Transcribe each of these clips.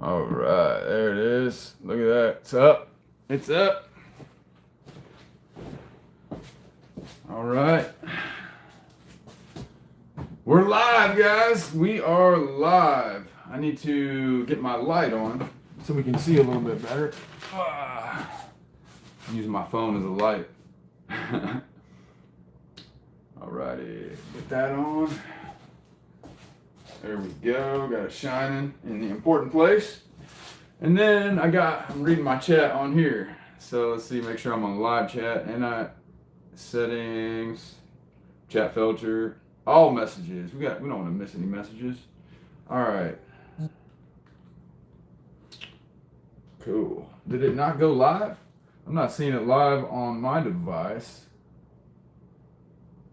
All right, there it is. Look at that. It's up. It's up. All right. We're live, guys. We are live. I need to get my light on so we can see a little bit better. I'm using my phone as a light. Alrighty, get that on. There we go. Got it shining in the important place. And then I'm reading my chat on here. So let's see, make sure I'm on live chat. And settings, chat filter, all messages. We don't want to miss any messages. All right. Cool. Did it not go live? I'm not seeing it live on my device.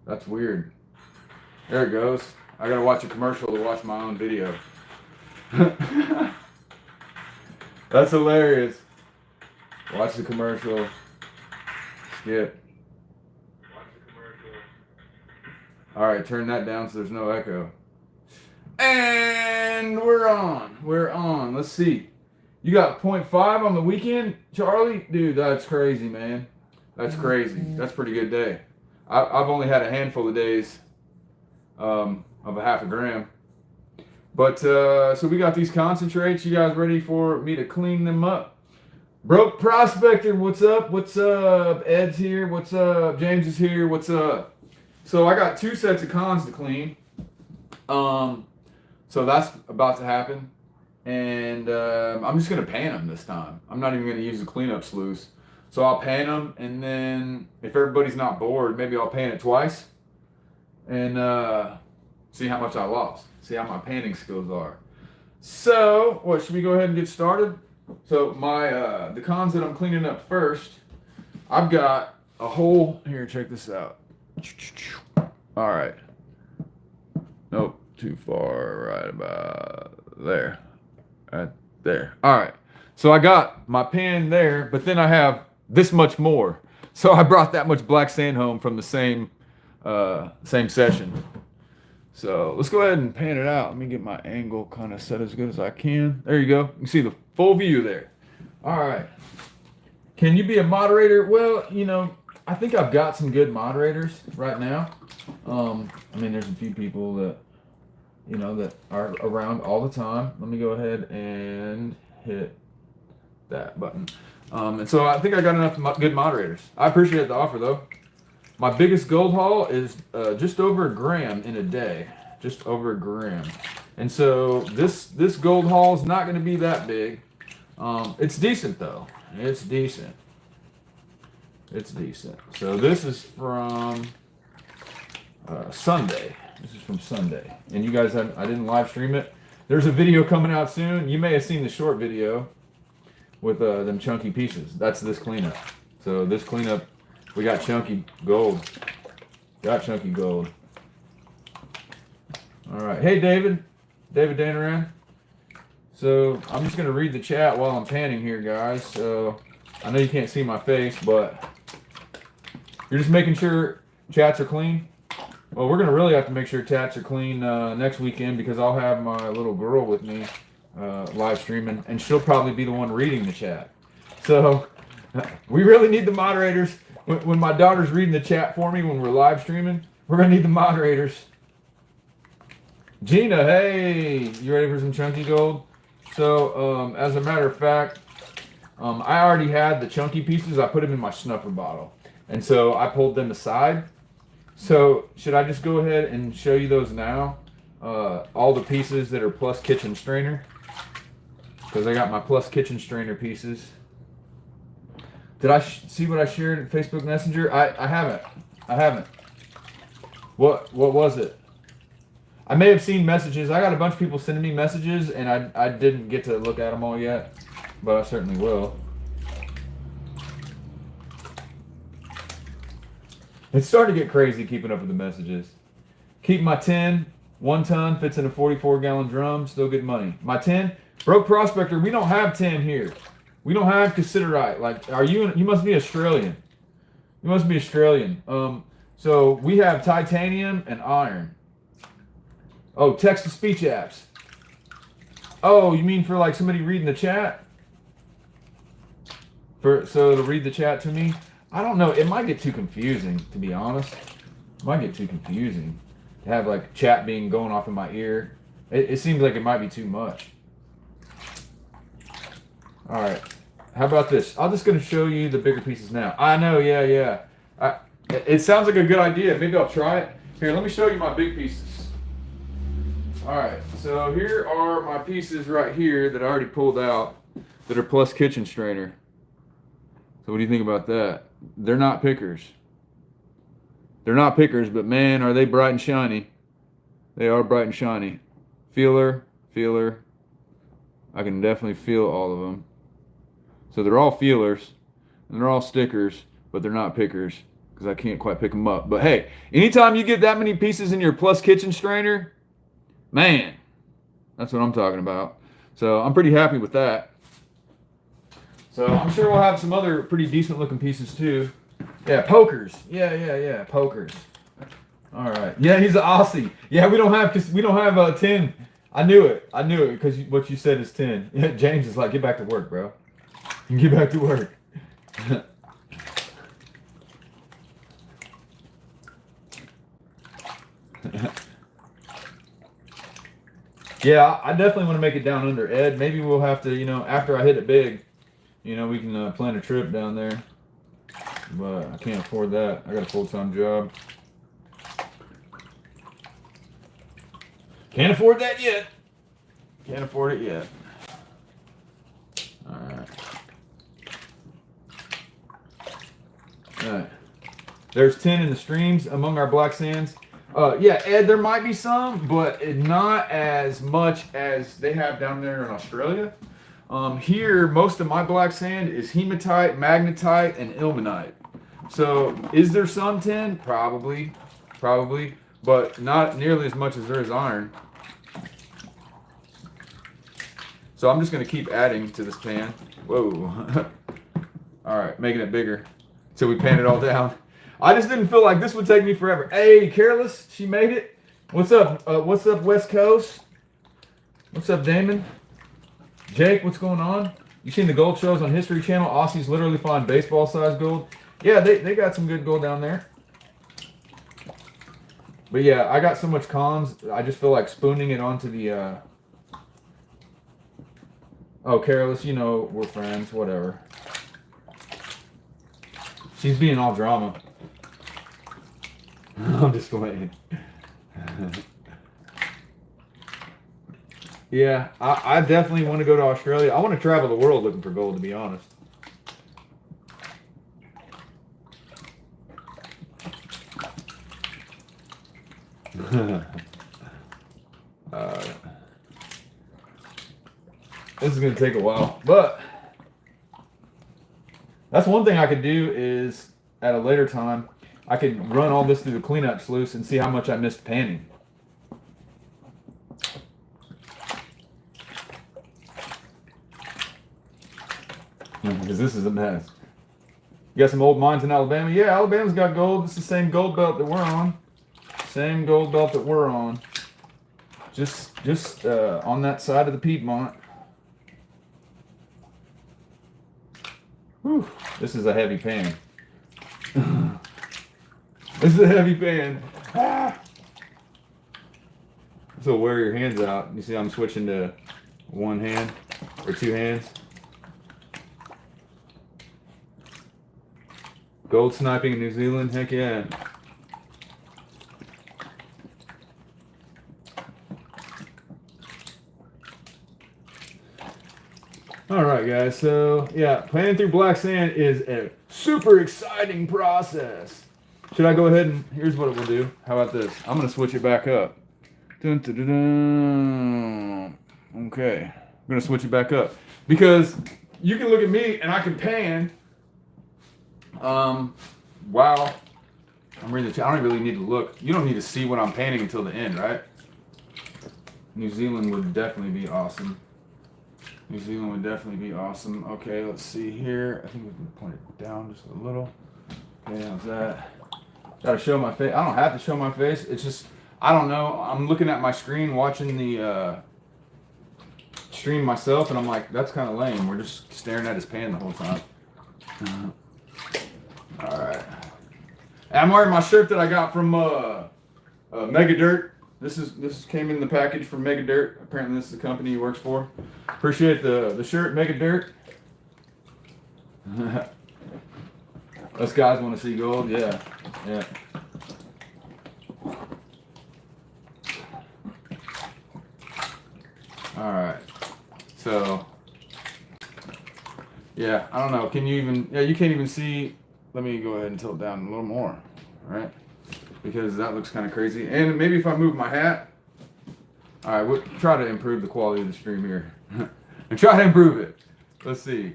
That's weird. There it goes. I gotta watch a commercial to watch my own video. That's hilarious. Watch the commercial. Skip. Watch the commercial. Alright, turn that down so there's no echo. And we're on. We're on. Let's see. You got 0.5 on the weekend, Charlie? Dude, that's crazy, man. That's crazy. That's a pretty good day. I've only had a handful of days of a half a gram. But, so we got these concentrates. You guys ready for me to clean them up? Broke Prospector, what's up? What's up? Ed's here. What's up? James is here. What's up? So I got 2 sets of cons to clean. So that's about to happen. And I'm just going to pan them this time. I'm not even going to use the cleanup sluice. So I'll pan them, and then if everybody's not bored, maybe I'll pan it twice. And see how much I lost. See how my panning skills are. So, should we go ahead and get started? So the cons that I'm cleaning up first, I've got a whole, here, check this out. All right. Nope, too far, right about there. Right there. All right. So I got my pan there, but then I have this much more. So I brought that much black sand home from the same session. So let's go ahead and pan it out. Let me get my angle kind of set as good as I can. There you go. You can see the full view there. All right. Can you be a moderator? Well, I think I've got some good moderators right now. I mean, there's a few people that, that are around all the time. Let me go ahead and hit that button. And so I think I got enough good moderators. I appreciate the offer, though. My biggest gold haul is just over a gram in a day. Just over a gram. And so this gold haul is not going to be that big. It's decent, though. It's decent. It's decent. So this is from Sunday. This is from Sunday. And you guys, I didn't live stream it. There's a video coming out soon. You may have seen the short video with them chunky pieces. That's this cleanup. So this cleanup, we got chunky gold. Got chunky gold. All right. Hey, David. David Danaran. So I'm just going to read the chat while I'm panning here, guys. So I know you can't see my face, but you're just making sure chats are clean. Well, we're going to really have to make sure chats are clean next weekend because I'll have my little girl with me live streaming, and she'll probably be the one reading the chat. So we really need the moderators. When my daughter's reading the chat for me when we're live streaming, we're going to need the moderators. Gina, hey, you ready for some chunky gold? So, as a matter of fact, I already had the chunky pieces. I put them in my snuffer bottle. And so I pulled them aside. So should I just go ahead and show you those now? All the pieces that are plus kitchen strainer. Because I got my plus kitchen strainer pieces. Did I see what I shared in Facebook Messenger? I haven't. I haven't. What was it? I may have seen messages. I got a bunch of people sending me messages, and I didn't get to look at them all yet, but I certainly will. It's starting to get crazy keeping up with the messages. Keep my 10, 1 ton, fits in a 44-gallon drum, still good money. My 10, Broke Prospector, we don't have 10 here. We don't have cassiterite. Like, you must be Australian. You must be Australian. So we have titanium and iron. Oh, text-to-speech apps. Oh, you mean for like somebody reading the chat? So to read the chat to me? I don't know. It might get too confusing, to be honest. It might get too confusing to have like chat being going off in my ear. It seems like it might be too much. All right. How about this? I'm just going to show you the bigger pieces now. I know, yeah. It sounds like a good idea. Maybe I'll try it. Here, let me show you my big pieces. All right, so here are my pieces right here that I already pulled out that are plus kitchen strainer. So what do you think about that? They're not pickers. They're not pickers, but man, are they bright and shiny. They are bright and shiny. Feeler. I can definitely feel all of them. So they're all feelers, and they're all stickers, but they're not pickers because I can't quite pick them up. But hey, anytime you get that many pieces in your plus kitchen strainer, man, that's what I'm talking about. So I'm pretty happy with that. So I'm sure we'll have some other pretty decent looking pieces too. Yeah, pokers. Yeah, pokers. All right. Yeah, he's an Aussie. Yeah, we don't have 10. I knew it because what you said is 10. Yeah, James is like, get back to work, bro. Get back to work. Yeah, I definitely want to make it down under Ed. Maybe we'll have to, after I hit it big, we can plan a trip down there. But I can't afford that. I got a full-time job. Can't afford that yet. Can't afford it yet. Alright. Alright. There's 10 in the streams among our black sands. Yeah, Ed, there might be some, but not as much as they have down there in Australia. Here, most of my black sand is hematite, magnetite, and ilmenite. So, is there some tin? Probably, but not nearly as much as there is iron. So I'm just going to keep adding to this pan. Whoa. All right, making it bigger till we pan it all down. I just didn't feel like this would take me forever. Hey, Careless, she made it. What's up? What's up, West Coast? What's up, Damon? Jake, what's going on? You seen the gold shows on History Channel? Aussies literally find baseball-sized gold. Yeah, they got some good gold down there. But yeah, I got so much cons, I just feel like spooning it onto the... Oh, Careless, we're friends, whatever. She's being all drama. I'm just playing. Yeah, I definitely want to go to Australia. I want to travel the world looking for gold, to be honest. This is going to take a while, but that's one thing I could do is at a later time, I could run all this through the cleanup sluice and see how much I missed panning. Because this is a mess. You got some old mines in Alabama? Yeah, Alabama's got gold. It's the same gold belt that we're on. Same gold belt that we're on. Just on that side of the Piedmont. Whew, this is a heavy pan. This is a heavy pan. Ah. So wear your hands out. You see I'm switching to one hand or two hands. Gold sniping in New Zealand, heck yeah. All right, guys. So yeah, panning through black sand is a super exciting process. Should I go ahead and here's what it will do? How about this? I'm gonna switch it back up. Dun, dun, dun, dun. Okay, I'm gonna switch it back up because you can look at me and I can pan. Wow. I don't really need to look. You don't need to see what I'm panning until the end, right? New Zealand would definitely be awesome. New Zealand would definitely be awesome. Okay, let's see here. I think we can point it down just a little. Okay, how's that? Gotta show my face. I don't have to show my face. It's just, I don't know. I'm looking at my screen watching the stream myself, and I'm like, that's kind of lame. We're just staring at his pan the whole time. All right. I'm wearing my shirt that I got from Mega Dirt. This came in the package from Mega Dirt. Apparently, this is the company he works for. Appreciate the shirt, Mega Dirt. Us guys want to see gold, yeah. All right. So, yeah, I don't know. Can you even? Yeah, you can't even see. Let me go ahead and tilt down a little more. All right. Because that looks kind of crazy. And maybe if I move my hat. All right, we'll try to improve the quality of the stream here. And try to improve it. Let's see.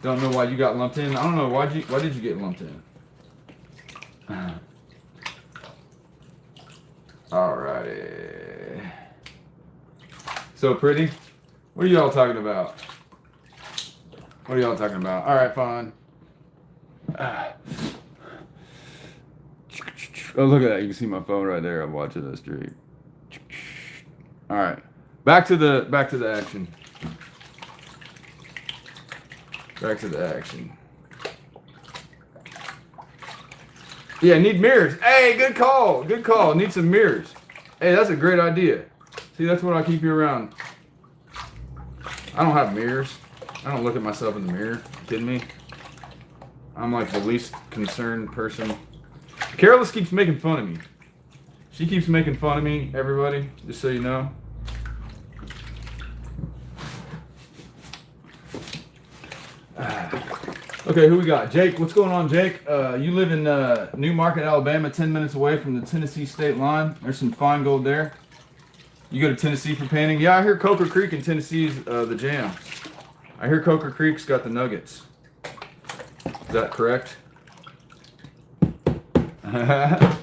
Don't know why you got lumped in. I don't know why did you get lumped in. Alrighty. So pretty. What are y'all talking about? What are y'all talking about? All right, fine. Oh, look at that. You can see my phone right there. I'm watching this stream. All right. Back to the action. Back to the action. Yeah, need mirrors. Hey, good call. Good call. Need some mirrors. Hey, that's a great idea. See, that's what I keep you around. I don't have mirrors. I don't look at myself in the mirror. You kidding me? I'm like the least concerned person. Carolus keeps making fun of me. She keeps making fun of me, everybody, just so you know. Okay, who we got? Jake, what's going on, Jake? You live in New Market, Alabama, 10 minutes away from the Tennessee state line. There's some fine gold there. You go to Tennessee for panning? Yeah, I hear Coker Creek in Tennessee is the jam. I hear Coker Creek's got the nuggets. Is that correct? Oh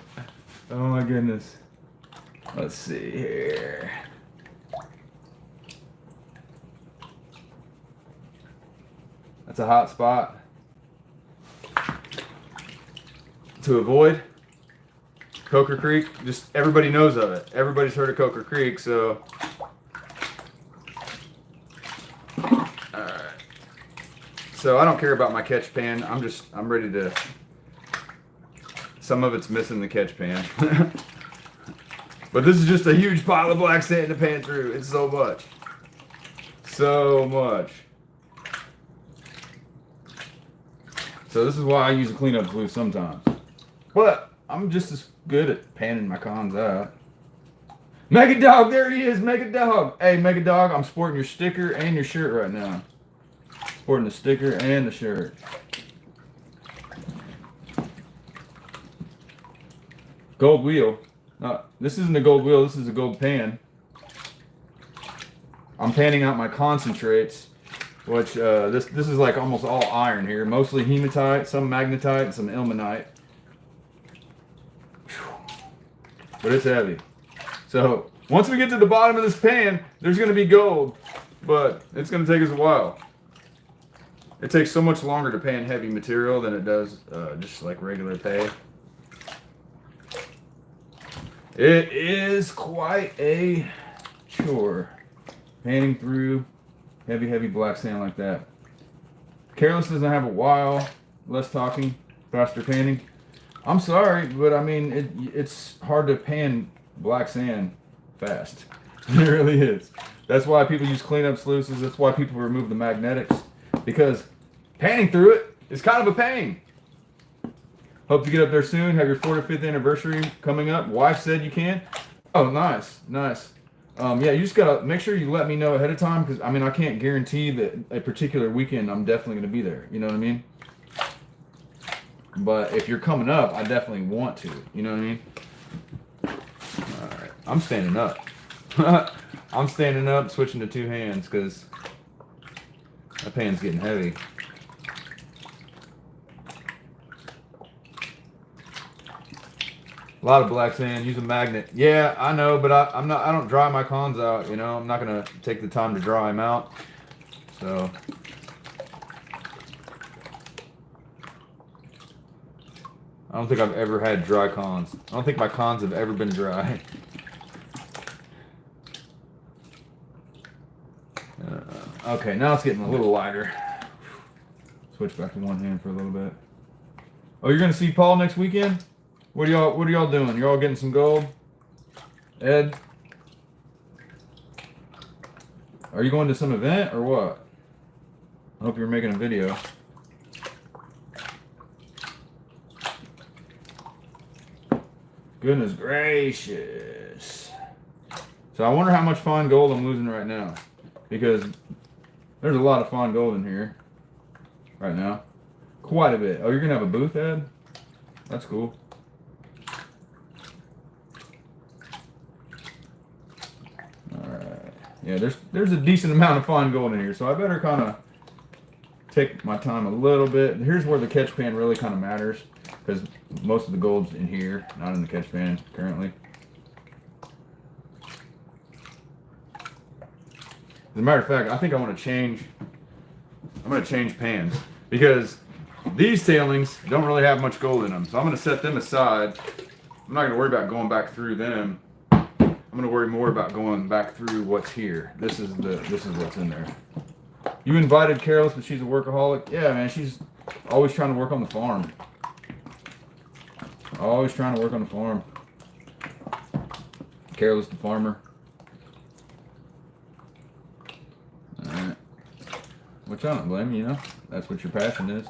my goodness. Let's see here. That's a hot spot to avoid. Coker Creek, just everybody knows of it. Everybody's heard of Coker Creek, so. Alright. So I don't care about my catch pan. I'm ready to. Some of it's missing the catch pan. But this is just a huge pile of black sand to pan through. It's so much. So much. So this is why I use a cleanup glue sometimes. But I'm just as good at panning my cons out. Mega Dog, there he is, Mega Dog. Hey, Mega Dog, I'm sporting your sticker and your shirt right now. Sporting the sticker and the shirt. Gold wheel. This isn't a gold wheel, this is a gold pan. I'm panning out my concentrates, which this is like almost all iron here. Mostly hematite, some magnetite, and some ilmenite. But it's heavy. So once we get to the bottom of this pan, there's going to be gold, but it's going to take us a while. It takes so much longer to pan heavy material than it does just like regular pay. It is quite a chore panning through heavy black sand like that. Careless doesn't have a while. Less talking, faster panning. I'm sorry, but I mean, it's hard to pan black sand fast. It really is. That's why people use cleanup sluices. That's why people remove the magnetics. Because panning through it is kind of a pain. Hope to get up there soon. Have your 4th or 5th anniversary coming up. Wife said you can. Oh, nice. Yeah, you just got to make sure you let me know ahead of time. Because, I mean, I can't guarantee that a particular weekend I'm definitely going to be there. You know what I mean? But if you're coming up, I definitely want to. You know what I mean? All right. I'm standing up. I'm standing up, switching to 2 hands because that pan's getting heavy. A lot of black sand. Use a magnet. Yeah, I know, but I don't dry my cons out. You know, I'm not gonna take the time to dry them out. So. I don't think I've ever had dry cons. I don't think my cons have ever been dry. Okay, now it's getting a little lighter. Switch back to one hand for a little bit. Oh, you're gonna see Paul next weekend? What are y'all doing? You're all getting some gold? Ed? Are you going to some event or what? I hope you're making a video. Goodness gracious. So I wonder how much fine gold I'm losing right now. Because there's a lot of fine gold in here right now. Quite a bit. Oh, you're going to have a booth, Ed? That's cool. Alright. Yeah, there's a decent amount of fine gold in here. So I better kind of take my time a little bit. Here's where the catch pan really kind of matters. Because most of the gold's in here, not in the catch pan currently. As a matter of fact, I think I want to change. I'm going to change pans because these tailings don't really have much gold in them. So I'm going to set them aside. I'm not going to worry about going back through them. I'm going to worry more about going back through what's here. This is what's in there. You invited Careless, but she's a workaholic. Yeah, man, she's always trying to work on the farm. Always trying to work on the farm. Careless the farmer. Alright. Which I don't blame you, you know. That's what your passion is.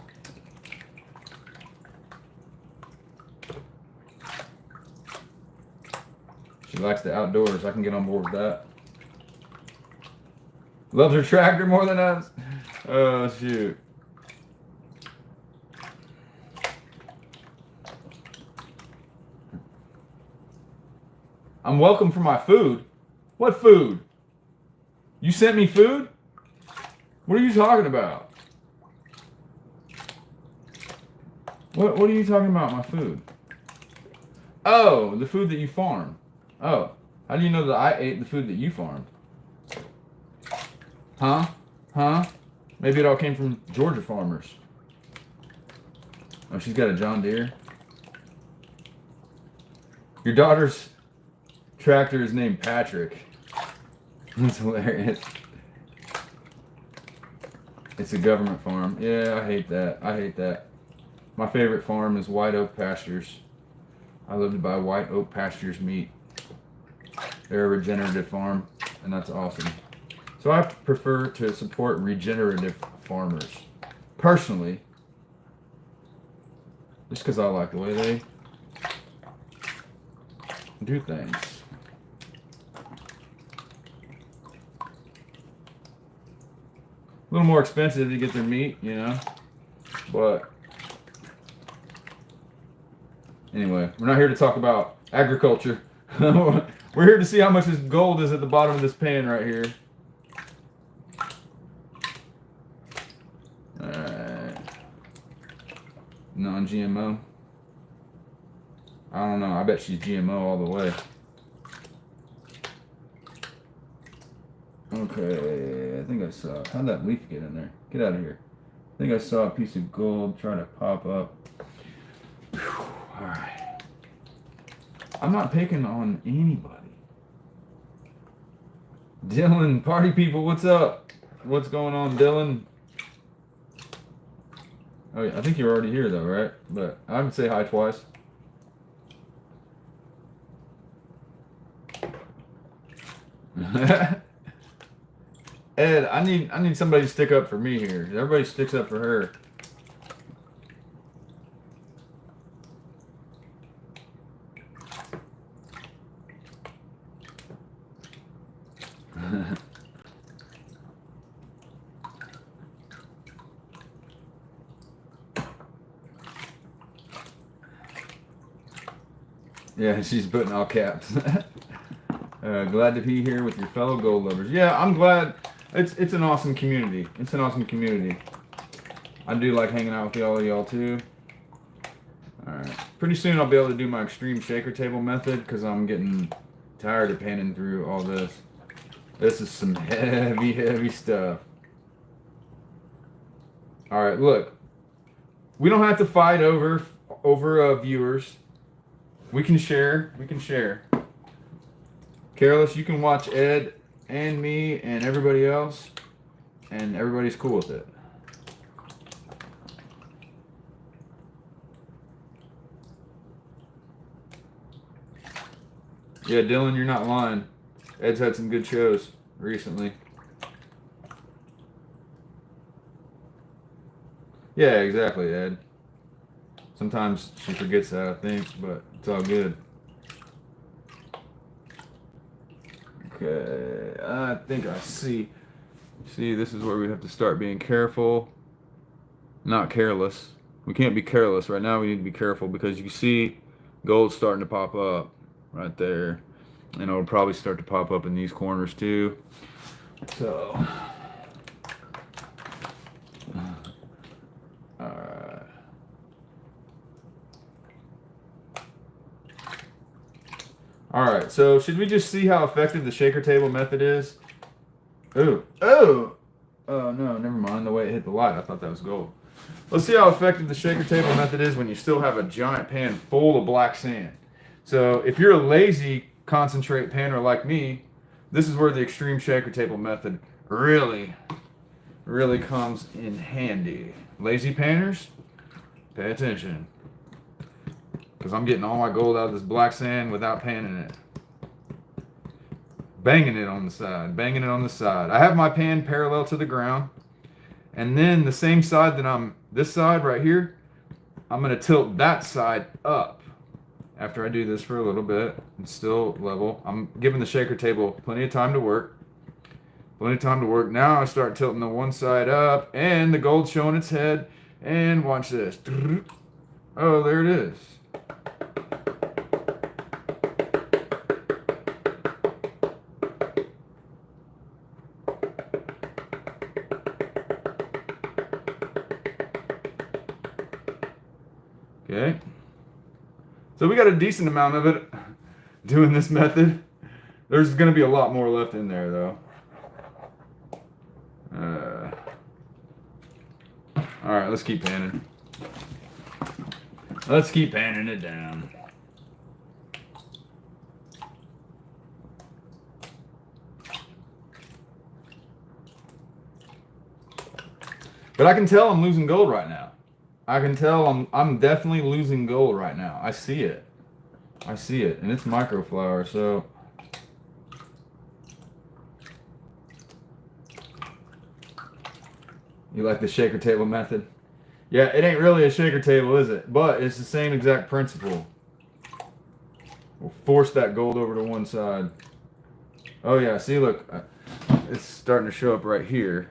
She likes the outdoors. I can get on board with that. Loves her tractor more than us. Oh, shoot. I'm welcome for my food. What food? You sent me food? What are you talking about? What are you talking about, my food? Oh, the food that you farmed. Oh, how do you know that I ate the food that you farmed? Huh? Huh? Maybe it all came from Georgia farmers. Oh, she's got a John Deere. Your daughter's tractor is named Patrick. That's hilarious. It's a government farm. Yeah, I hate that. I hate that. My favorite farm is White Oak Pastures. I live to buy White Oak Pastures meat. They're a regenerative farm, and that's awesome. So I prefer to support regenerative farmers. Personally, just because I like the way they do things. A little more expensive to get their meat, you know, but anyway, we're not here to talk about agriculture. We're here to see how much this gold is at the bottom of this pan right here. Alright. Non-GMO. I don't know. I bet she's GMO all the way. Okay, I think I saw. How'd that leaf get in there? Get out of here. I think I saw a piece of gold trying to pop up. Alright. I'm not picking on anybody. Dylan, party people, what's up? What's going on, Dylan? Oh, yeah, I think you're already here, though, right? But I would say hi twice. Ed, I need somebody to stick up for me here. Everybody sticks up for her. Yeah, she's putting all caps. Glad to be here with your fellow gold lovers. Yeah, I'm glad. It's an awesome community. It's an awesome community. I do like hanging out with all of y'all too. Alright. Pretty soon I'll be able to do my extreme shaker table method because I'm getting tired of panning through all this. This is some heavy stuff. Alright, look. We don't have to fight over viewers. We can share. We can share. Careless, you can watch Ed and me and everybody else. and everybody's cool with it. Yeah, Dylan, you're not lying. Ed's had some good shows recently. Yeah, exactly, Ed. Sometimes she forgets that, I think, but it's all good. Okay, I think I see. See, this is where we have to start being careful, not careless. We can't be careless. Right now we need to be careful because you see gold's starting to pop up right there. And it'll probably start to pop up in these corners too. So, alright. Alright, so should we just see how effective the shaker table method is? Oh, no, never mind. The way it hit the light, I thought that was gold. Let's see how effective the shaker table method is when you still have a giant pan full of black sand. So if you're a lazy concentrate panner like me, this is where the extreme shaker table method really comes in handy. Lazy panners, pay attention. Because I'm getting all my gold out of this black sand without panning it. Banging it on the side, banging it on the side. I have my pan parallel to the ground. And then the same side that this side right here, I'm going to tilt that side up. After I do this for a little bit, it's still level. I'm giving the shaker table plenty of time to work. Plenty of time to work. Now I start tilting the one side up, and the gold's showing its head. And watch this. Oh, there it is. Okay. So we got a decent amount of it doing this method. There's going to be a lot more left in there, though. All right, let's keep panning. Let's keep panning it down. But I can tell I'm losing gold right now. I can tell I'm definitely losing gold right now. I see it. I see it. And it's microflower, so you like the shaker table method? Yeah, it ain't really a shaker table, is it? But it's the same exact principle. We'll force that gold over to one side. Oh yeah, see, look, it's starting to show up right here.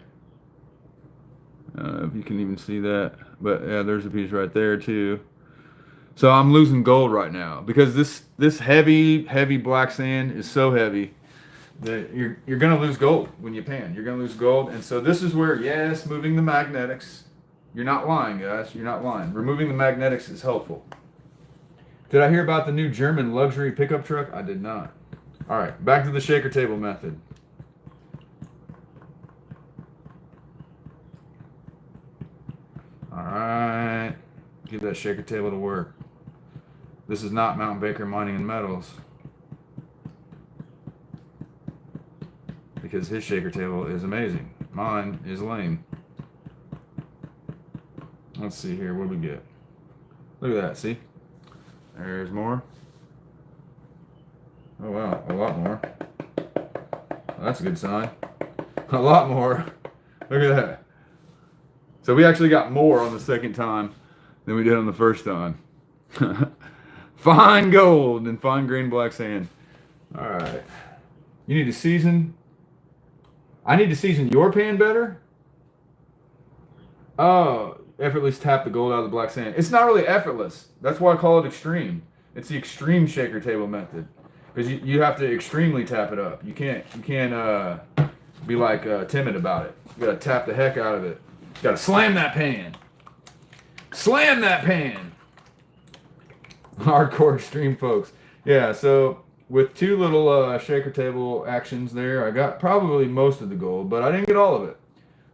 If you can even see that. But yeah, there's a piece right there too. So I'm losing gold right now because this heavy black sand is so heavy that you're gonna lose gold when you pan. You're gonna lose gold, and so this is where, yes, moving the magnetics. You're not lying, guys. You're not lying. Removing the magnetics is helpful. Did I hear about the new German luxury pickup truck? I did not. All right, back to the shaker table method. All right, give that shaker table to work. This is not Mount Baker Mining and Metals, because his shaker table is amazing. Mine is lame. Let's see here, what do we get? Look at that, see? There's more. Oh wow, a lot more. Well, that's a good sign. A lot more. Look at that. So we actually got more on the second time than we did on the first time. Fine gold and fine grain black sand. All right. You need to season. I need to season your pan better. Oh, effortless tap the gold out of the black sand. It's not really effortless. That's why I call it extreme. It's the extreme shaker table method, because you have to extremely tap it up. You can't be like timid about it. You gotta tap the heck out of it. You gotta slam that pan. Slam that pan. Hardcore extreme folks. Yeah, so with two little shaker table actions there, I got probably most of the gold, but I didn't get all of it.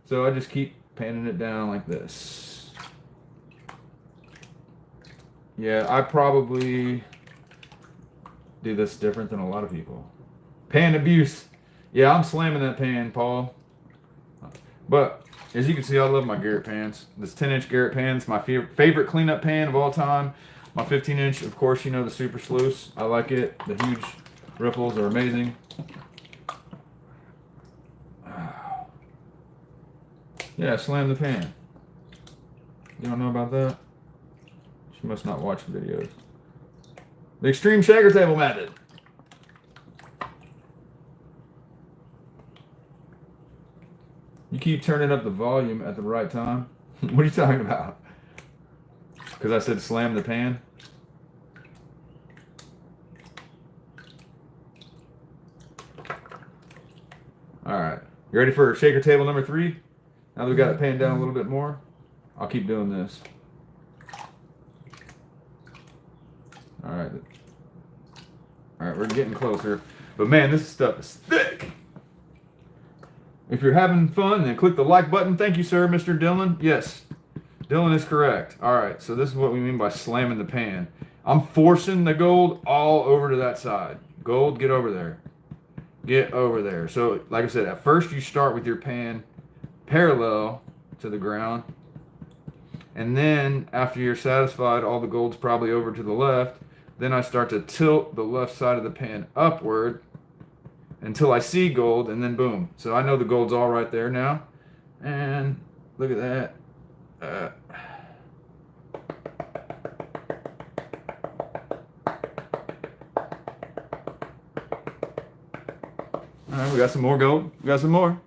So I just keep panning it down like this. Yeah, I probably do this different than a lot of people. Pan abuse. Yeah, I'm slamming that pan, Paul. But as you can see, I love my Garrett pans. This 10-inch Garrett pan is my favorite cleanup pan of all time. My 15-inch, of course, you know, the Super Sluice. I like it. The huge riffles are amazing. Yeah, slam the pan. You don't know about that? She must not watch the videos. The extreme shaker table method. You keep turning up the volume at the right time. What are you talking about? Because I said slam the pan. All right. You ready for shaker table number 3? Now that we got it panned down a little bit more, I'll keep doing this. All right. All right, we're getting closer. But man, this stuff is thick. If you're having fun, then click the like button. Thank you, sir, Mr. Dylan. Yes, Dylan is correct. All right, so this is what we mean by slamming the pan. I'm forcing the gold all over to that side. Gold, get over there. Get over there. So, like I said, at first you start with your pan parallel to the ground. And then, after you're satisfied, all the gold's probably over to the left. Then I start to tilt the left side of the pan upward until I see gold, and then boom. So I know the gold's all right there now. And look at that. All right, we got some more gold. We got some more.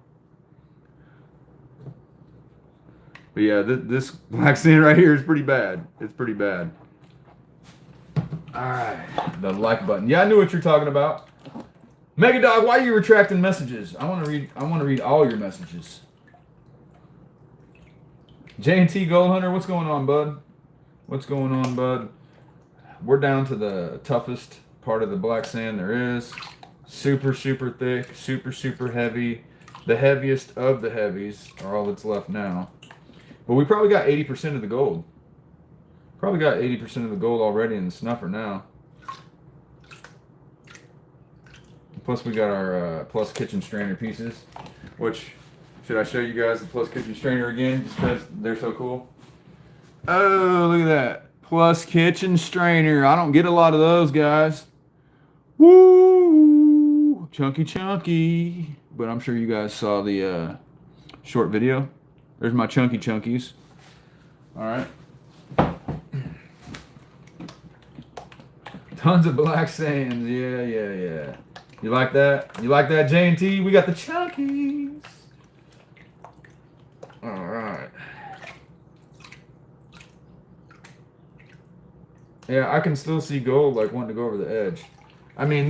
But yeah, this black sand right here is pretty bad. It's pretty bad. All right, the like button. Yeah, I knew what you're talking about. Mega Dog, why are you retracting messages? I want to read all your messages. J&T Gold Hunter, what's going on, bud? What's going on, bud? We're down to the toughest part of the black sand there is. Super, super thick, super, super heavy. The heaviest of the heavies are all that's left now. But we probably got 80% of the gold. Probably got 80% of the gold already in the snuffer now. Plus we got our Plus Kitchen Strainer pieces, which, should I show you guys the Plus Kitchen Strainer again, just because they're so cool? Oh, look at that. Plus Kitchen Strainer. I don't get a lot of those, guys. Woo! Chunky, chunky. But I'm sure you guys saw the short video. There's my chunky chunkies. All right. Tons of black sands. Yeah. You like that? You like that, J&T? We got the chunkies. All right. Yeah, I can still see gold like wanting to go over the edge. I mean,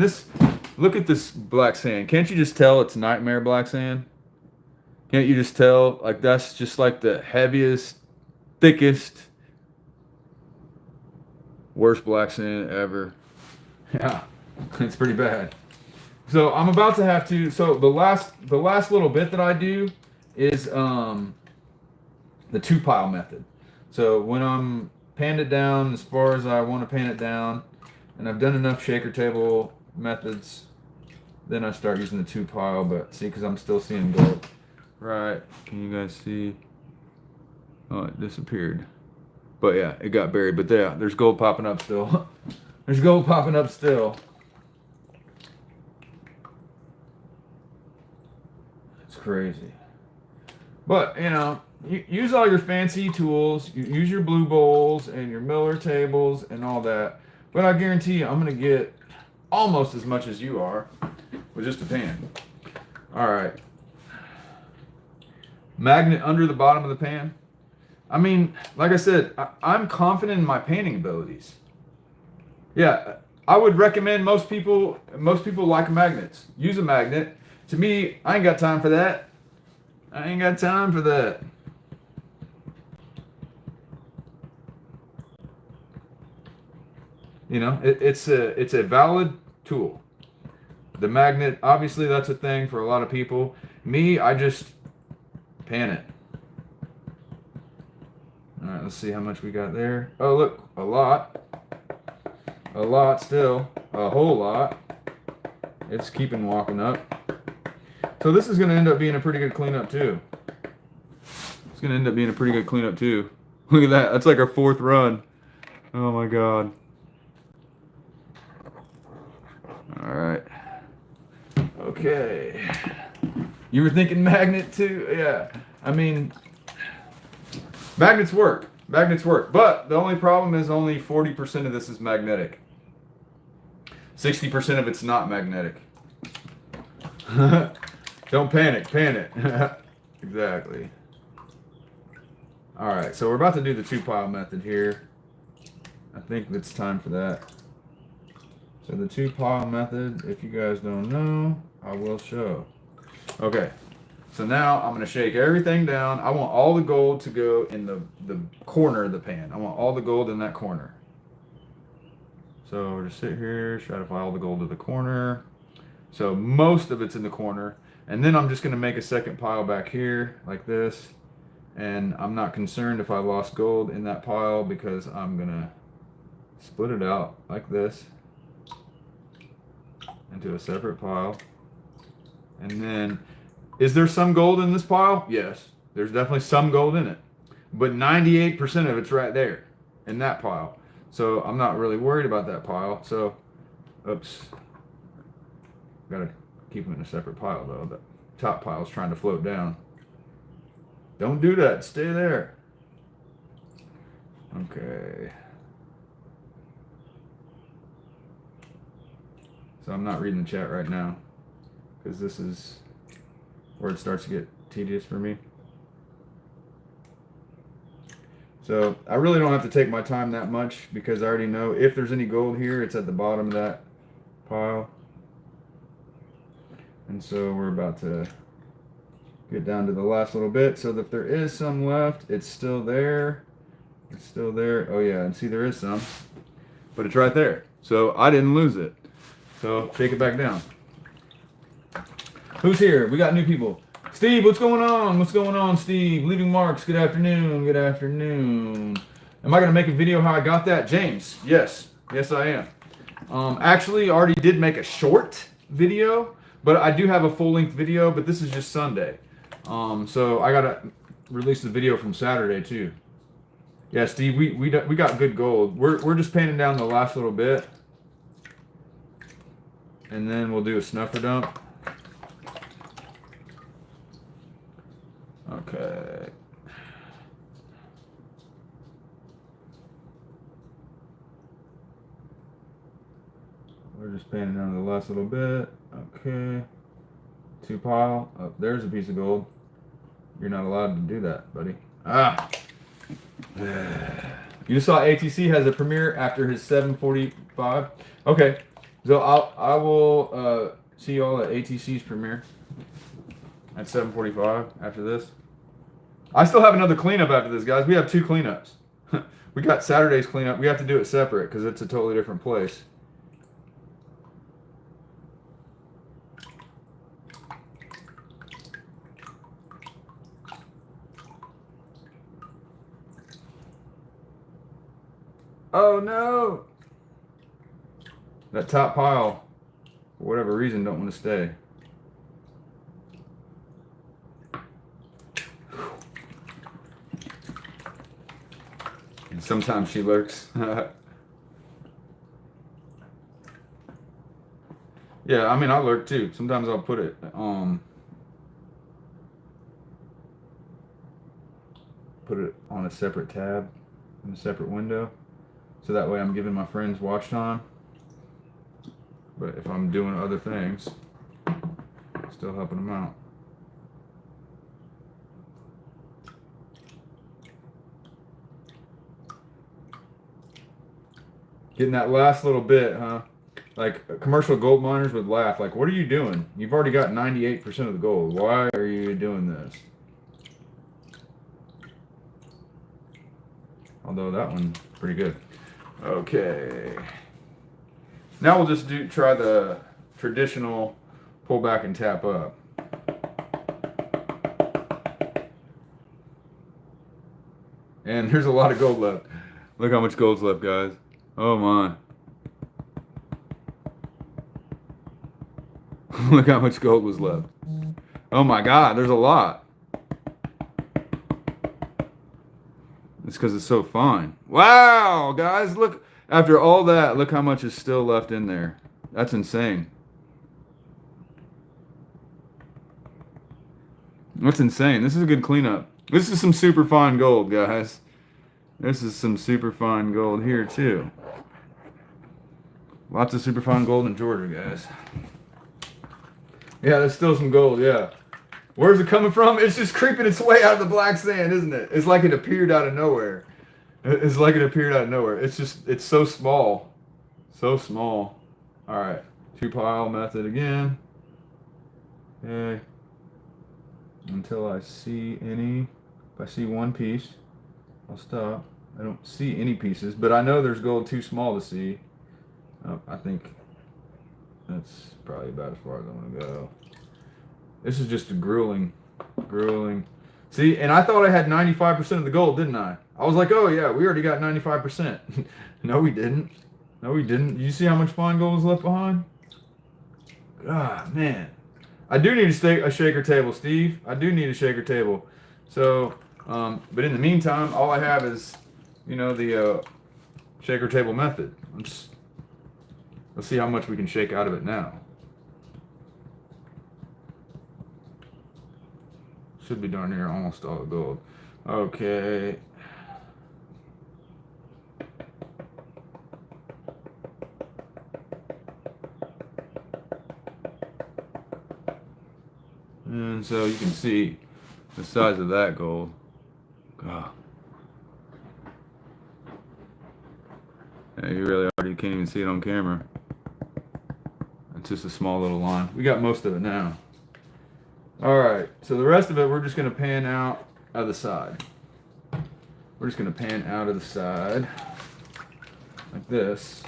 look at this black sand. Can't you just tell it's nightmare black sand? Can't you just tell? Like, that's just like the heaviest, thickest, worst black sand ever. Yeah, it's pretty bad. So I'm about to have to. So the last little bit that I do is the 2-pile method. So when I'm panned it down as far as I want to pan it down, and I've done enough shaker table methods, then I start using the 2-pile. But see, because I'm still seeing gold. Right? Can you guys see? Oh, it disappeared. But yeah, it got buried. But yeah, there's gold popping up still. There's gold popping up still. It's crazy. But, you know, use all your fancy tools. You use your blue bowls and your Miller tables and all that. But I guarantee you, I'm going to get almost as much as you are with just a pan. All right. Magnet under the bottom of the pan. I mean, like I said, I'm confident in my panning abilities. Yeah, I would recommend most people like magnets. Use a magnet. To me, I ain't got time for that. I ain't got time for that. You know, it's a valid tool. The magnet, obviously that's a thing for a lot of people. Me, I just pan it. All right, let's see how much we got there. Oh, look, a lot. A lot still. A whole lot. It's keeping walking up. So this is going to end up being a pretty good cleanup too. gonna end up being a pretty good cleanup too. Look at that. That's like our 4th run. Oh my god. All right. Okay. You were thinking magnet too? Yeah. I mean, magnets work. Magnets work. But the only problem is only 40% of this is magnetic. 60% of it's not magnetic. Don't panic. Panic. Exactly. All right. So we're about to do the 2-pile method here. I think it's time for that. So the 2-pile method, if you guys don't know, I will show. Okay, so now I'm going to shake everything down. I want all the gold to go in the corner of the pan. I want all the gold in that corner. So just sit here, stratify all the gold to the corner. So most of it's in the corner. And then I'm just going to make a second pile back here, like this. And I'm not concerned if I lost gold in that pile because I'm going to split it out like this into a separate pile. And then, is there some gold in this pile? Yes, there's definitely some gold in it. But 98% of it's right there in that pile. So I'm not really worried about that pile. So, oops. Gotta keep them in a separate pile though. The top pile is trying to float down. Don't do that, stay there. Okay. So I'm not reading the chat right now because this is where it starts to get tedious for me. So I really don't have to take my time that much because I already know if there's any gold here, it's at the bottom of that pile. And so we're about to get down to the last little bit. So if there is some left, it's still there. It's still there. Oh yeah, and see there is some, but it's right there. So I didn't lose it. So shake it back down. Who's here? We got new people. Steve, what's going on? What's going on, Steve? Leaving marks. Good afternoon. Good afternoon. Am I going to make a video how I got that? James, yes. Yes, I am. Actually, I already did make a short video, but I do have a full-length video, but this is just Sunday. So I got to release the video from Saturday, too. Yeah, Steve, we got good gold. We're just painting down the last little bit. And then we'll do a snuffer dump. Okay. We're just painting down the last little bit. Okay. 2-pile. Oh, there's a piece of gold. You're not allowed to do that, buddy. Ah. You just saw ATC has a premiere after his 7:45. Okay. So I will see you all at ATC's premiere at 7:45 after this. I still have another cleanup after this, guys. We have 2 cleanups. We got Saturday's cleanup. We have to do it separate because it's a totally different place. Oh no! That top pile, for whatever reason, don't want to stay. And sometimes she lurks. Yeah, I mean, I lurk too. Sometimes I'll put it on a separate tab in a separate window. So that way I'm giving my friends watch time. But if I'm doing other things, still helping them out. Getting that last little bit, huh? Like commercial gold miners would laugh. Like, what are you doing? You've already got 98% of the gold. Why are you doing this? Although that one's pretty good. Okay. Now we'll just try the traditional pull back and tap up. And there's a lot of gold left. Look how much gold's left, guys. Oh my. Look how much gold was left. Oh my God, there's a lot. because it's so fine. Wow, guys, look. After all that, look how much is still left in there. That's insane. That's insane. This is a good cleanup. This is some super fine gold, guys. This is some super fine gold here, too. Lots of super fine gold in Georgia, guys. Yeah, there's still some gold, yeah. Where's it coming from? It's just creeping its way out of the black sand, isn't it? It's like it appeared out of nowhere. It's like it appeared out of nowhere. It's just, it's so small. So small. All right. 2-pile method again. Okay. Until I see any. If I see one piece, I'll stop. I don't see any pieces, but I know there's gold too small to see. Oh, I think that's probably about as far as I'm going to go. This is just a grueling. See, and I thought I had 95% of the gold, didn't I? I was like, oh yeah, we already got 95%. No, we didn't. No, we didn't. You see how much fine gold is left behind? God, man. I do need a shaker table, Steve. I do need a shaker table. So, but in the meantime, all I have is, you know, the shaker table method. Let's see how much we can shake out of it now. Should be darn near almost all the gold. Okay. And so you can see the size of that gold. God. Yeah, you really already can't even see it on camera. It's just a small little line. We got most of it now. Alright, so the rest of it we're just going to pan out of the side. We're just going to pan out of the side like this.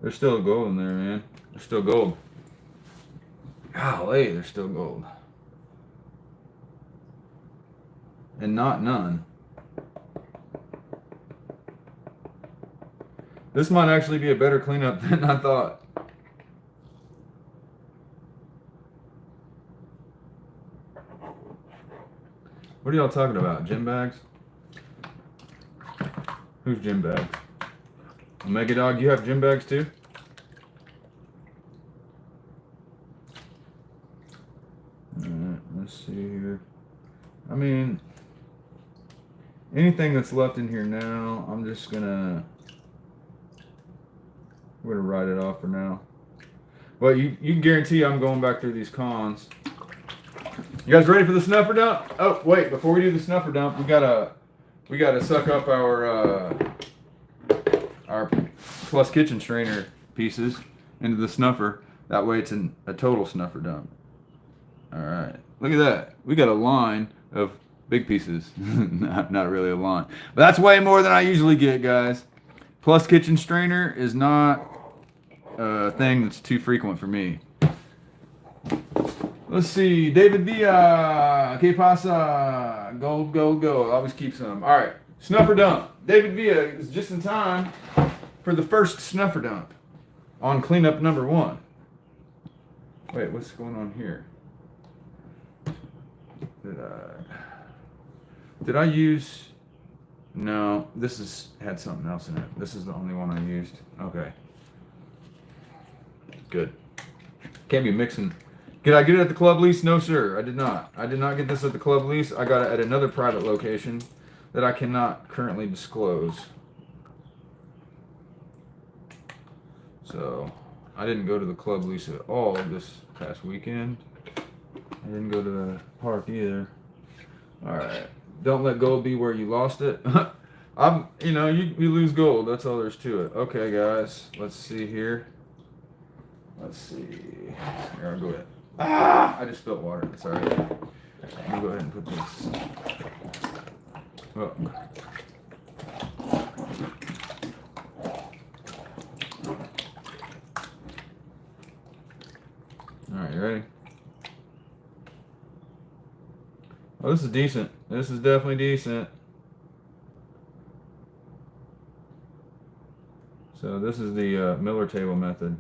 There's still gold in there, man. There's still gold. Golly, there's still gold. And not none. This might actually be a better cleanup than I thought. What are y'all talking about? Gym bags? Who's gym bags? Omega Dog, you have gym bags too? Alright, let's see here. I mean, anything that's left in here now, I'm just gonna write it off for now. But you can guarantee I'm going back through these cons. You guys ready for the snuffer dump? Oh wait, before we do the snuffer dump, we gotta suck up our plus kitchen strainer pieces into the snuffer. That way it's a total snuffer dump. All right, look at that. We got a line of big pieces. not really a line, but that's way more than I usually get, guys. Plus kitchen strainer is not a thing that's too frequent for me. Let's see, David Villa, que pasa? Gold. Always keep some. All right, snuffer dump. David Villa is just in time for the first snuffer dump on cleanup number 1. Wait, what's going on here? Did I use? No, this had something else in it. This is the only one I used. Okay. Good. Can't be mixing. Did I get it at the club lease? No, sir. I did not. I did not get this at the club lease. I got it at another private location that I cannot currently disclose. So, I didn't go to the club lease at all this past weekend. I didn't go to the park either. Alright. Don't let gold be where you lost it. You lose gold. That's all there's to it. Okay, guys. Let's see here. Let's see. Here, I'll go ahead. I just spilled water. It's alright. Let me go ahead and put this. Oh. Alright, you ready? Oh, this is decent. This is definitely decent. So this is the Miller table method.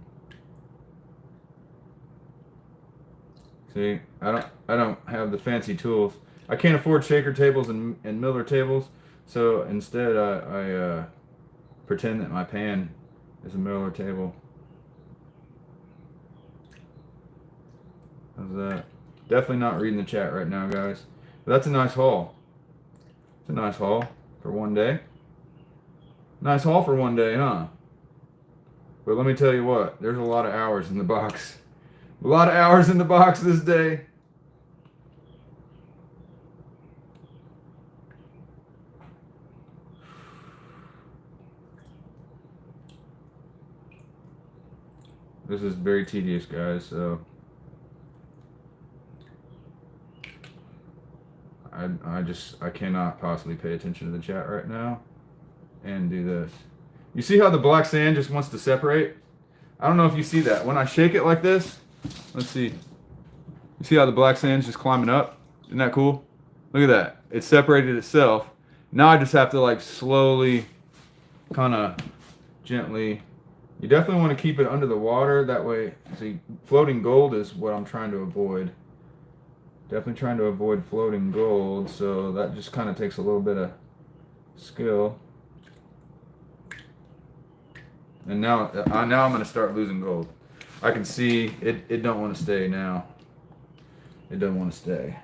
See, I don't have the fancy tools. I can't afford shaker tables and Miller tables, so instead I pretend that my pan is a Miller table. How's that? Definitely not reading the chat right now, guys. But that's a nice haul. It's a nice haul for one day. Nice haul for one day, huh? But let me tell you what, there's a lot of hours in the box. A lot of hours in the box this day. This is very tedious, guys, so I cannot possibly pay attention to the chat right now and do this. You see how the black sand just wants to separate? I don't know if you see that. When I shake it like this, let's see. You see how the black sand's just climbing up? Isn't that cool? Look at that. It separated itself. Now I just have to like slowly, kind of gently. You definitely want to keep it under the water. That way, see, floating gold is what I'm trying to avoid. Definitely trying to avoid floating gold. So that just kind of takes a little bit of skill. And now I'm going to start losing gold. I can see it don't want to stay now. It doesn't want to stay.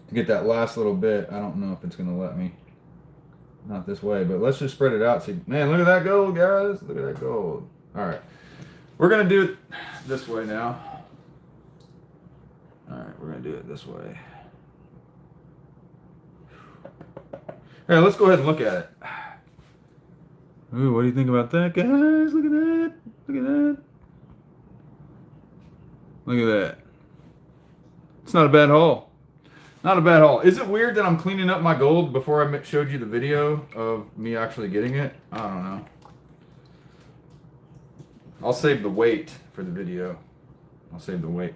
To get that last little bit, I don't know if it's going to let me. Not this way, but let's just spread it out. See, man, look at that gold, guys. Look at that gold. All right. We're going to do it this way now. All right, we're going to do it this way. Hey, let's go ahead and look at it. Ooh, what do you think about that, guys? Look at that. Look at that. Look at that. It's not a bad haul. Not a bad haul. Is it weird that I'm cleaning up my gold before I showed you the video of me actually getting it? I don't know. I'll save the weight for the video. I'll save the weight.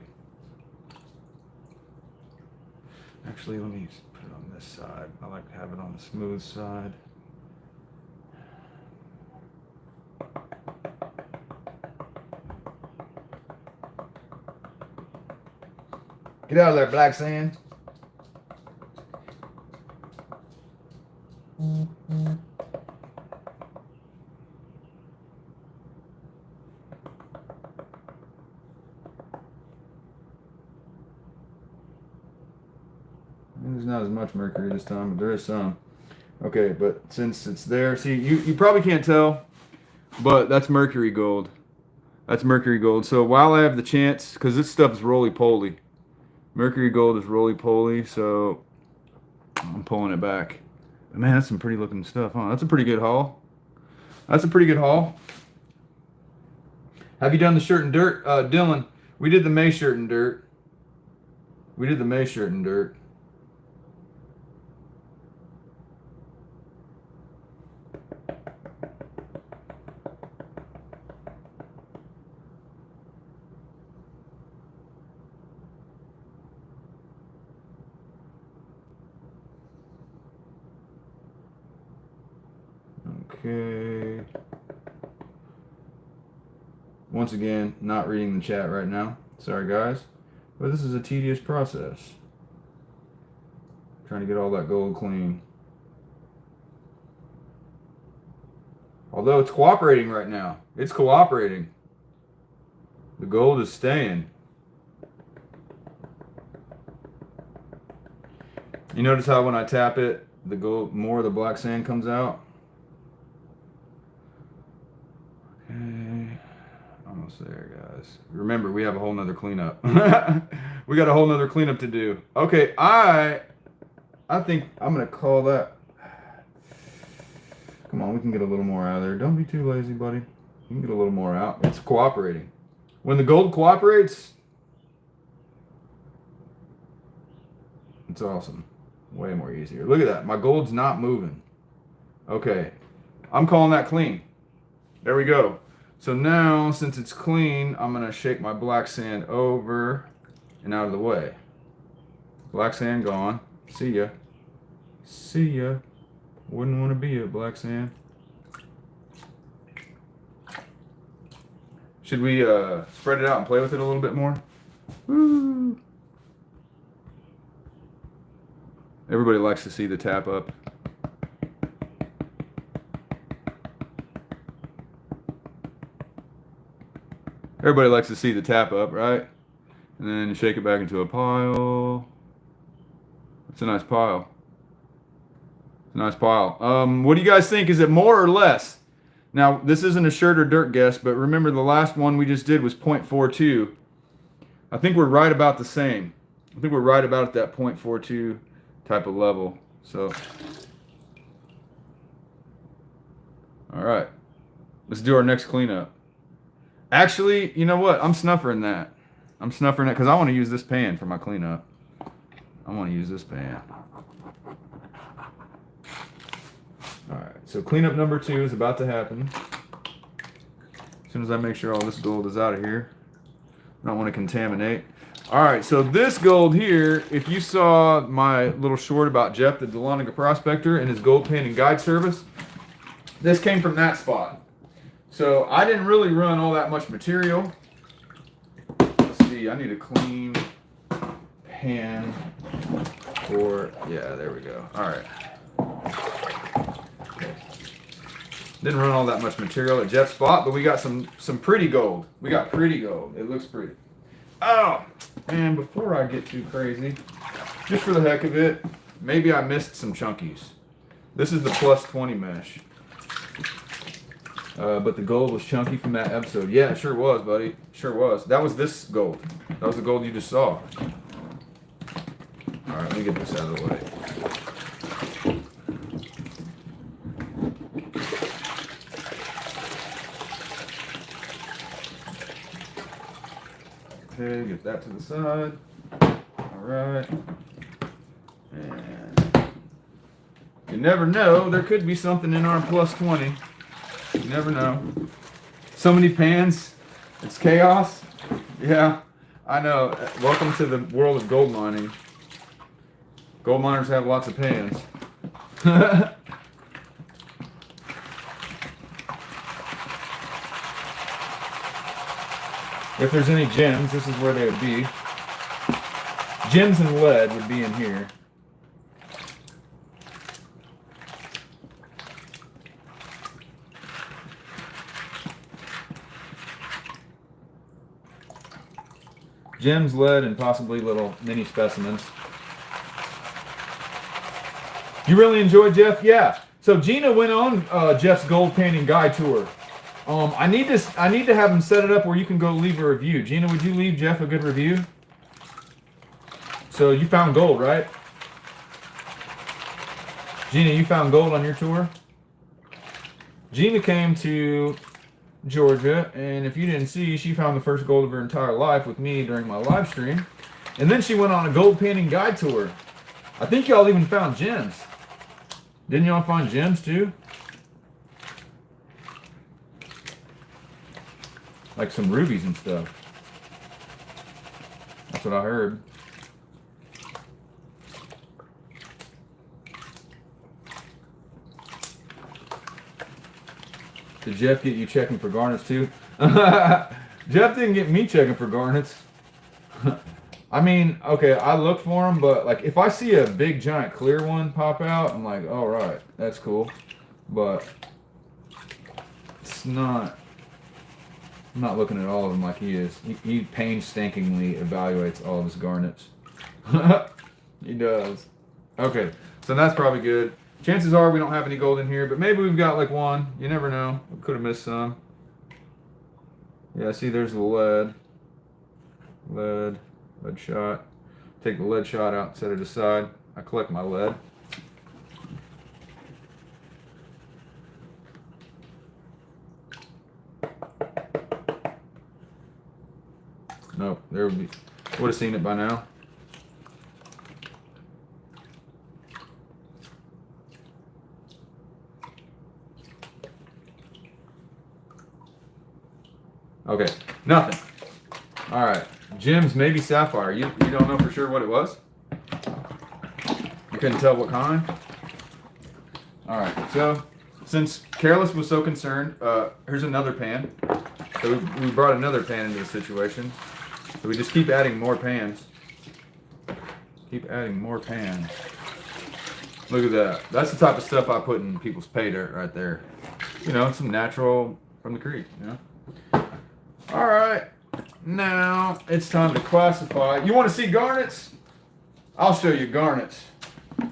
Actually, let me put it on this side. I like to have it on the smooth side. Get out of there, black sand. There's not as much mercury this time, but there is some. Okay, but since it's there, see, you probably can't tell, but that's mercury gold. That's mercury gold. So while I have the chance, because this stuff is roly-poly. Mercury gold is roly-poly, so I'm pulling it back. But man, that's some pretty looking stuff, huh? That's a pretty good haul. That's a pretty good haul. Have you done the shirt and dirt? Dylan, we did the May shirt and dirt. We did the May shirt and dirt. Okay. Once again, not reading the chat right now. Sorry, guys. But this is a tedious process. Trying to get all that gold clean. Although it's cooperating right now. It's cooperating. The gold is staying. You notice how when I tap it, the gold, more of the black sand comes out? Okay. Almost there, guys. Remember, we have a whole nother cleanup. We got a whole nother cleanup to do. Okay, I think I'm going to call that. Come on, we can get a little more out of there. Don't be too lazy, buddy. You can get a little more out. It's cooperating. When the gold cooperates, it's awesome. Way more easier. Look at that. My gold's not moving. Okay. I'm calling that clean. There we go. So now, since it's clean, I'm going to shake my black sand over and out of the way. Black sand gone. See ya. See ya. Wouldn't want to be a black sand. Should we spread it out and play with it a little bit more? Woo. Everybody likes to see the tap up. Everybody likes to see the tap up, right? And then you shake it back into a pile. It's a nice pile. It's a nice pile. What do you guys think? Is it more or less? Now, this isn't a shirt or dirt guess, but remember the last one we just did was 0.42. I think we're right about the same. I think we're right about at that 0.42 type of level. So, all right. Let's do our next cleanup. Actually, you know what? I'm snuffering that. I'm snuffering it because I want to use this pan for my cleanup. I want to use this pan. Alright, so cleanup number 2 is about to happen. As soon as I make sure all this gold is out of here. I don't want to contaminate. Alright, so this gold here, if you saw my little short about Jeff, the Dahlonega prospector, and his gold pan and guide service, this came from that spot. So I didn't really run all that much material. Let's see, I need a clean pan for, yeah, there we go. Alright. Didn't run all that much material at Jeff's spot, but we got some pretty gold. We got pretty gold. It looks pretty. Oh, and before I get too crazy, just for the heck of it, maybe I missed some chunkies. This is the plus 20 mesh. But the gold was chunky from that episode. Yeah, it sure was, buddy. Sure was. That was this gold. That was the gold you just saw. All right, let me get this out of the way. Okay, get that to the side. All right. And you never know, there could be something in our plus 20. You never know. So many pans. It's chaos. Yeah, I know. Welcome to the world of gold mining. Gold miners have lots of pans. If there's any gems, this is where they would be. Gems and lead would be in here. Gems, lead, and possibly little mini specimens. You really enjoyed Jeff? Yeah. So Gina went on Jeff's gold painting guide tour. I need to have him set it up where you can go leave a review. Gina, would you leave Jeff a good review? So you found gold, right? Gina, you found gold on your tour? Gina came to Georgia, and if you didn't see, she found the first gold of her entire life with me during my live stream. And then she went on a gold painting guide tour. I think y'all even found gems. Didn't y'all find gems too? Like some rubies and stuff. That's what I heard. Did Jeff get you checking for garnets too? Jeff didn't get me checking for garnets. I mean, okay, I look for them, but like if I see a big giant clear one pop out, I'm like, all right, that's cool. But it's not. I'm not looking at all of them like he is. He painstakingly evaluates all of his garnets. He does. Okay, so that's probably good. Chances are we don't have any gold in here, but maybe we've got like one. You never know. We could have missed some. Yeah, see, there's the lead. Lead shot. Take the lead shot out, set it aside. I collect my lead. Nope, there would be. Would have seen it by now. Okay, nothing. All right, gems, maybe sapphire. You don't know for sure what it was? You couldn't tell what kind? All right, so since Careless was so concerned, here's another pan. So we brought another pan into the situation. So we just keep adding more pans. Keep adding more pans. Look at that. That's the type of stuff I put in people's pay dirt right there. You know, some natural from the creek, you know. All right. Now it's time to classify. You want to see garnets? I'll show you garnets.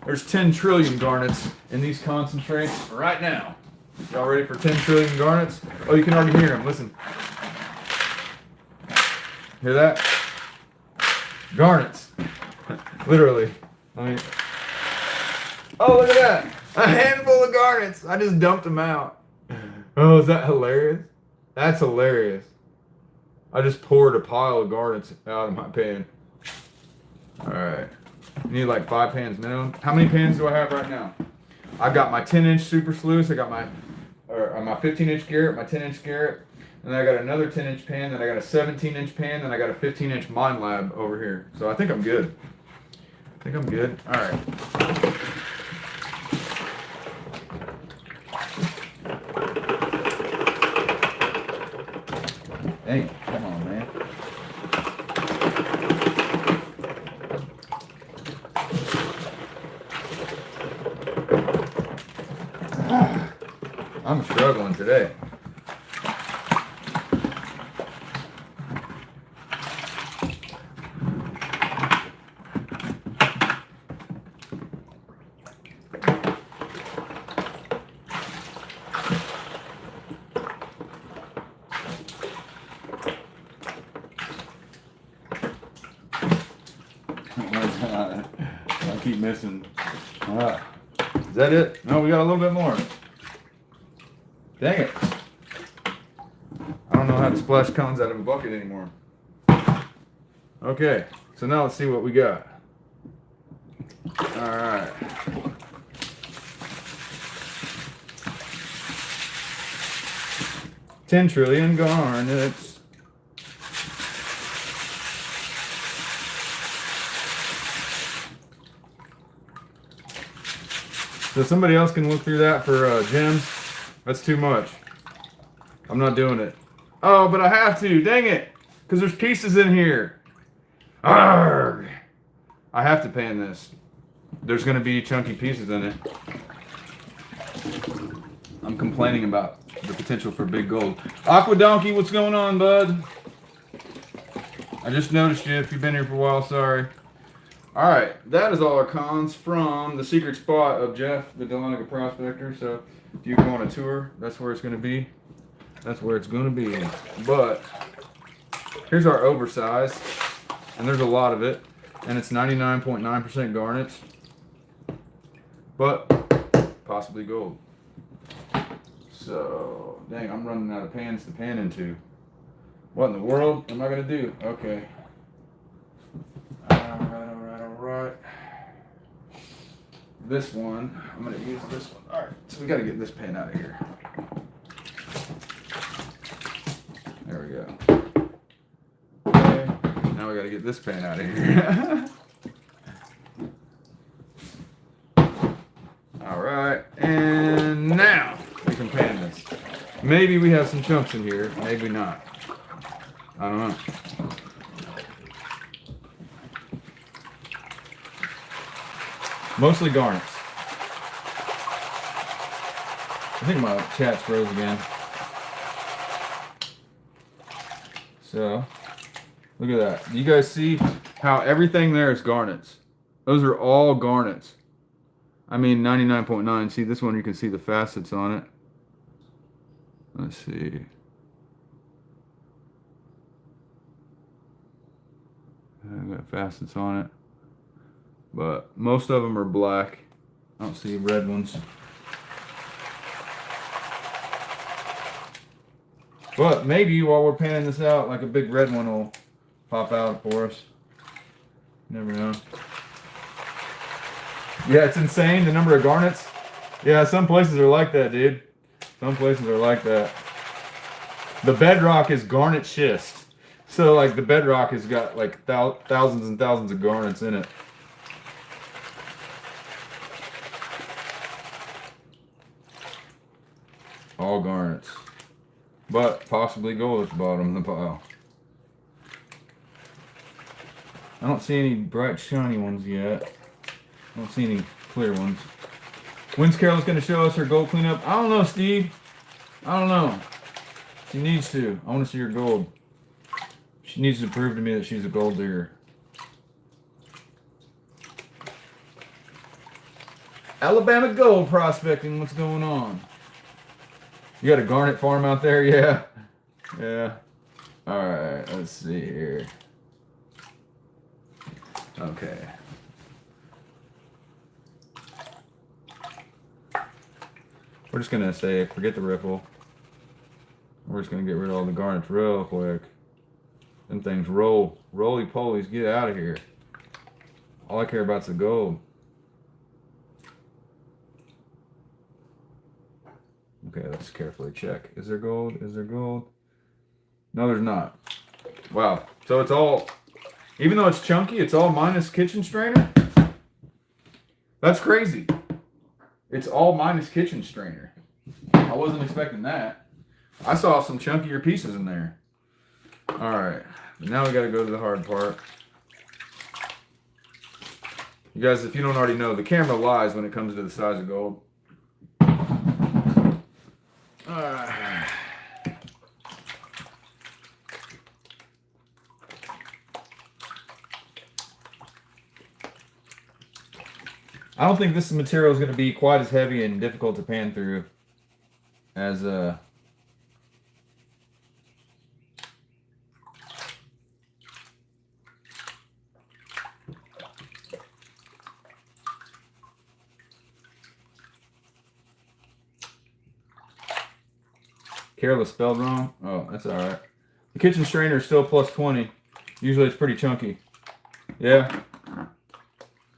There's 10 trillion garnets in these concentrates right now. Y'all ready for 10 trillion garnets? Oh, you can already hear them. Listen. Hear that? Garnets. Literally. I mean, oh, look at that. A handful of garnets. I just dumped them out. Oh, is that hilarious? That's hilarious. I just poured a pile of garnets out of my pan. All right. You need like 5 pans minimum. How many pans do I have right now? I've got my 10-inch super sluice. I got my 15-inch Garrett, my 10-inch Garrett. And then I got another 10-inch pan. Then I got a 17-inch pan. Then I got a 15-inch Mind Lab over here. So I think I'm good. All right. Dang, come on, man. I'm struggling today. I keep missing. All right. Is that it? No, we got a little bit more. Dang it. I don't know how to splash cones out of a bucket anymore. Okay, so now let's see what we got. Alright. $10 trillion garnets. So somebody else can look through that for gems. That's too much. I'm not doing it. Oh, but I have to. Dang it. Because there's pieces in here. Arrgh. I have to pan this. There's going to be chunky pieces in it. I'm complaining about the potential for big gold. Aqua Donkey, what's going on, bud? I just noticed you. If you've been here for a while, sorry. Alright, that is all our cons from the secret spot of Jeff, the Dahlonega Prospector. So if you go on a tour, that's where it's going to be. That's where it's going to be. But here's our oversize. And there's a lot of it. And it's 99.9% garnets. But possibly gold. So, dang, I'm running out of pans to pan into. What in the world am I going to do? Okay. Alright. This one, I'm going to use this one. Alright, so we got to get this pan out of here. There we go. Okay, now we got to get this pan out of here. Alright, and now we can pan this. Maybe we have some chunks in here, maybe not. I don't know. Mostly garnets. I think my chat's froze again. So, look at that. Do you guys see how everything there is garnets? Those are all garnets. I mean 99.9. See this one, you can see the facets on it. Let's see. I've got facets on it. But most of them are black. I don't see red ones. But maybe while we're panning this out, like a big red one will pop out for us. You never know. Yeah, it's insane, the number of garnets. Yeah, some places are like that, dude. Some places are like that. The bedrock is garnet schist. So, like, the bedrock has got, like, thousands and thousands of garnets in it. All garnets. but possibly gold at the bottom of the pile. I don't see any bright, shiny ones yet. I don't see any clear ones. When's Carol's going to show us her gold cleanup? I don't know, Steve. I don't know. She needs to. I want to see her gold. She needs to prove to me that she's a gold digger. Alabama gold prospecting. What's going on? You got a garnet farm out there? Yeah. Yeah. All right. Let's see here. Okay. We're just going to say, forget the ripple. We're just going to get rid of all the garnets real quick. Them things roll. Roly-polies, get out of here. All I care about is the gold. Okay, let's carefully check. Is there gold? Is there gold? No, there's not. Wow. So it's all, even though it's chunky, it's all minus kitchen strainer? That's crazy. It's all minus kitchen strainer. I wasn't expecting that. I saw some chunkier pieces in there. Alright. Now we got to go to the hard part. You guys, if you don't already know, the camera lies when it comes to the size of gold. I don't think this material is going to be quite as heavy and difficult to pan through as Careless spelled wrong. Oh, that's all right. The kitchen strainer is still plus 20. Usually it's pretty chunky. Yeah.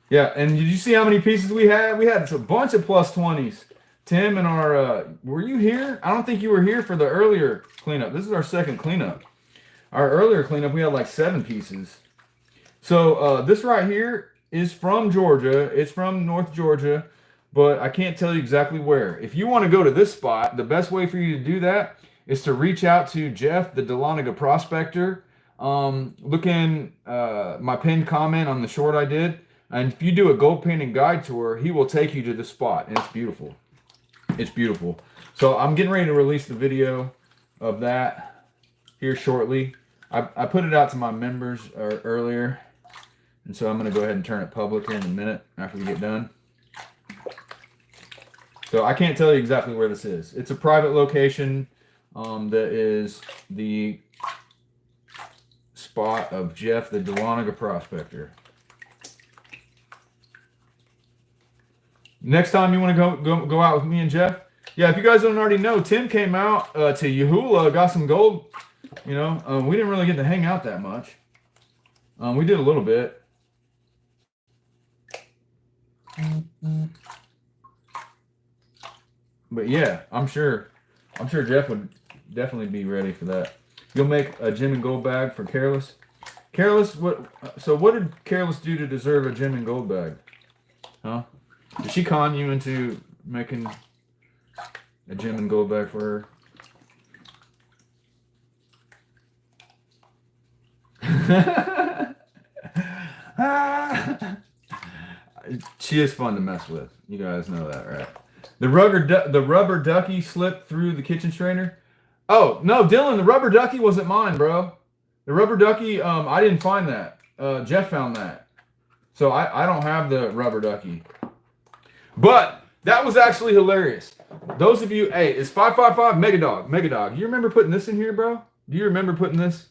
Yeah, and did you see how many pieces we had? We had a bunch of plus 20s. Tim and our, were you here? I don't think you were here for the earlier cleanup. This is our second cleanup. Our earlier cleanup, we had like 7 pieces. So this right here is from Georgia. It's from North Georgia, but I can't tell you exactly where. If you want to go to this spot, the best way for you to do that is to reach out to Jeff, the Dahlonega prospector. Look in my pinned comment on the short I did. And if you do a gold painting guide tour, he will take you to the spot. And it's beautiful. It's beautiful. So I'm getting ready to release the video of that here shortly. I put it out to my members earlier. And so I'm going to go ahead and turn it public here in a minute after we get done. So I can't tell you exactly where this is. It's a private location that is the spot of Jeff, the Dahlonega prospector. Next time you want to go out with me and Jeff, yeah, if you guys don't already know, Tim came out to Yahula, got some gold. You know, we didn't really get to hang out that much. We did a little bit. But yeah, I'm sure Jeff would definitely be ready for that. You'll make a gem and gold bag for Careless. Careless, what did Careless do to deserve a gem and gold bag? Huh? Did she con you into making a gem and gold bag for her? She is fun to mess with. You guys know that, right? The rubber ducky slipped through the kitchen strainer. Oh, no, Dylan, the rubber ducky wasn't mine, bro. The rubber ducky, I didn't find that. Jeff found that. So I don't have the rubber ducky. But that was actually hilarious. Those of you, hey, it's 555 Megadog. You remember putting this in here, bro? Do you remember putting this?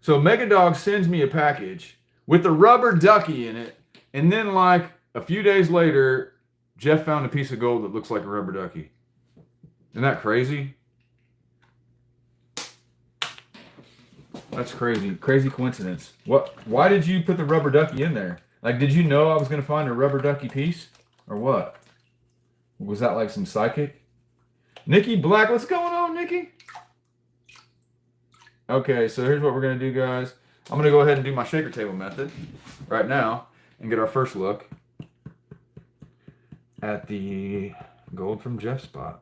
So Megadog sends me a package with a rubber ducky in it. And then like a few days later, Jeff found a piece of gold that looks like a rubber ducky. Isn't that crazy? That's crazy. Crazy coincidence. Why did you put the rubber ducky in there? Like, did you know I was going to find a rubber ducky piece? Or what? Was that like some psychic? Nikki Black, what's going on, Nikki? Okay, so here's what we're going to do, guys. I'm going to go ahead and do my shaker table method right now and get our first look at the gold from Jeff's spot.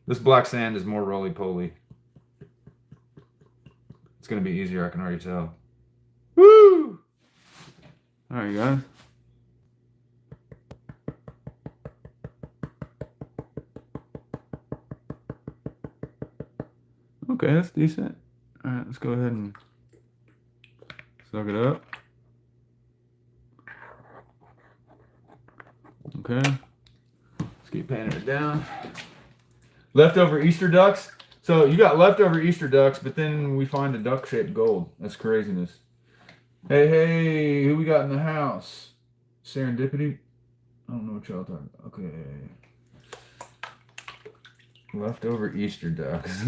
This black sand is more roly-poly. It's going to be easier, I can already tell. Woo! All right, guys. Okay, that's decent. All right, let's go ahead and suck it up. Okay. Let's keep panning it down. Leftover Easter ducks. So you got leftover Easter ducks, but then we find a duck-shaped gold. That's craziness. Hey, who we got in the house? Serendipity? I don't know what y'all talking about. Okay. Leftover Easter ducks.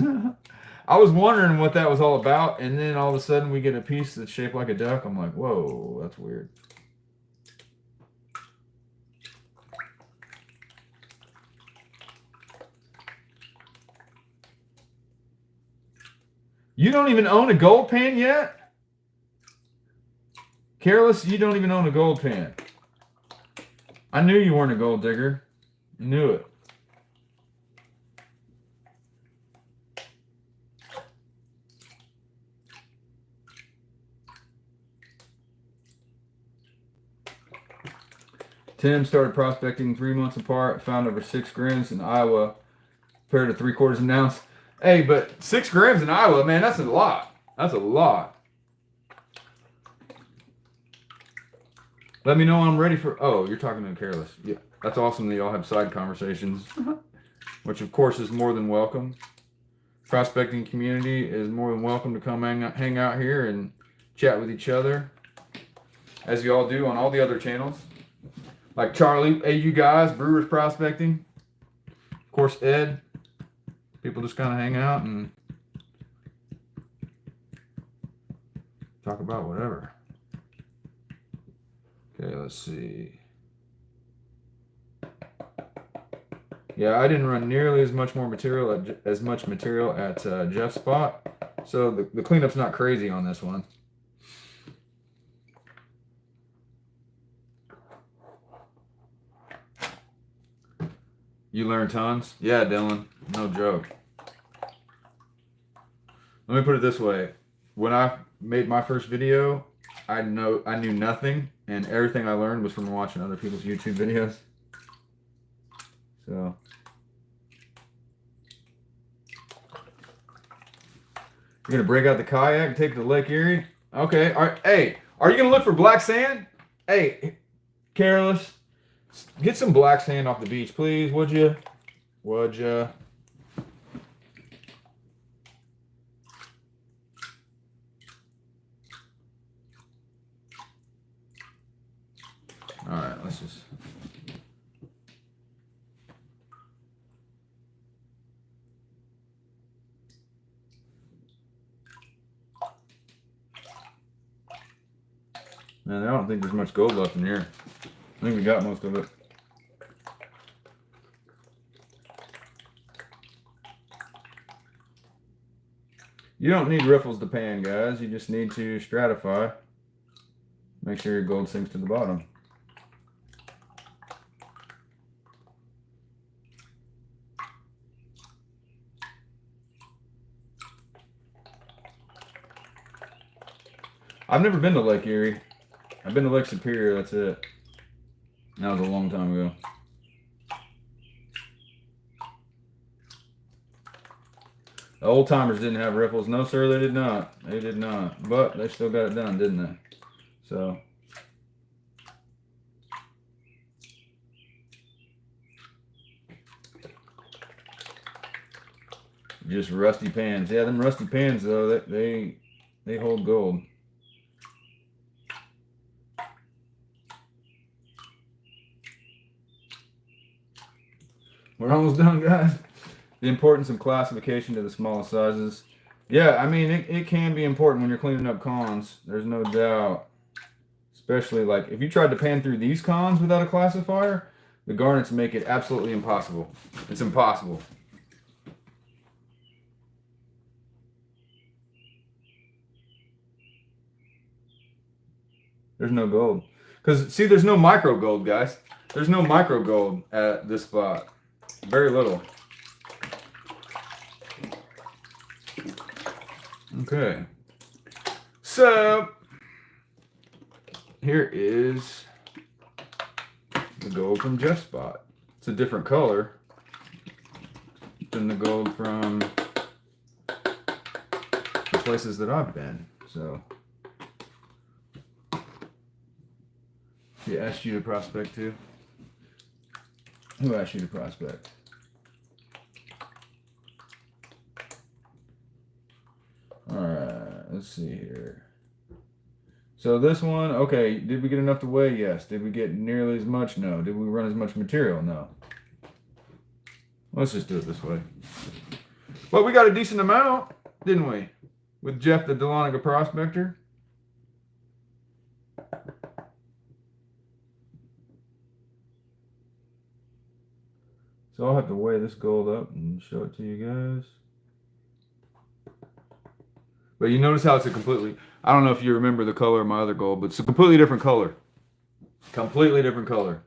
I was wondering what that was all about, and then all of a sudden we get a piece that's shaped like a duck. I'm like, whoa, that's weird. You don't even own a gold pan yet? Careless, you don't even own a gold pan. I knew you weren't a gold digger. Knew it. Tim started prospecting 3 months apart, found over 6 grams in Iowa, compared to 3/4 of an ounce. Hey, but 6 grams in Iowa, man, that's a lot. That's a lot. Let me know I'm ready for... Oh, you're talking to Careless. Yeah, that's awesome that y'all have side conversations, which of course is more than welcome. Prospecting community is more than welcome to come hang out here and chat with each other, as you all do on all the other channels. Like Charlie, hey, you guys, Brewers Prospecting. Of course, Ed. People just kind of hang out and talk about whatever. Okay, let's see. Yeah, I didn't run nearly as much material at Jeff's spot, so the cleanup's not crazy on this one. You learn tons? Yeah, Dylan. No joke. Let me put it this way. When I made my first video, I knew nothing, and everything I learned was from watching other people's YouTube videos. So you're gonna break out the kayak and take it to Lake Erie? Okay. All right. Hey, are you gonna look for black sand? Hey, Careless. Get some black sand off the beach, please, would you? Would you? All right, let's just... Man, I don't think there's much gold left in here. I think we got most of it. You don't need riffles to pan, guys. You just need to stratify. Make sure your gold sinks to the bottom. I've never been to Lake Erie. I've been to Lake Superior, that's it. That was a long time ago. The old timers didn't have riffles. No, sir, they did not. They did not. But they still got it done, didn't they? So. Just rusty pans. Yeah, them rusty pans, though, they hold gold. We're almost done, guys. The importance of classification to the smallest sizes. Yeah, I mean, it can be important when you're cleaning up cons. There's no doubt. Especially, like, if you tried to pan through these cons without a classifier, the garnets make it absolutely impossible. It's impossible. There's no gold. Because, see, there's no micro gold, guys. There's no micro gold at this spot. Very little. Okay. So here is the gold from Jeff's spot. It's a different color than the gold from the places that I've been. So he asked you to prospect too? Who asked you to prospect? Alright, let's see here. So this one, okay, did we get enough to weigh? Yes. Did we get nearly as much? No. Did we run as much material? No. Let's just do it this way. Well, we got a decent amount, didn't we? With Jeff the Dahlonega Prospector. So I'll have to weigh this gold up and show it to you guys. But you notice how it's a completely, I don't know if you remember the color of my other gold, but it's a completely different color. Completely different color.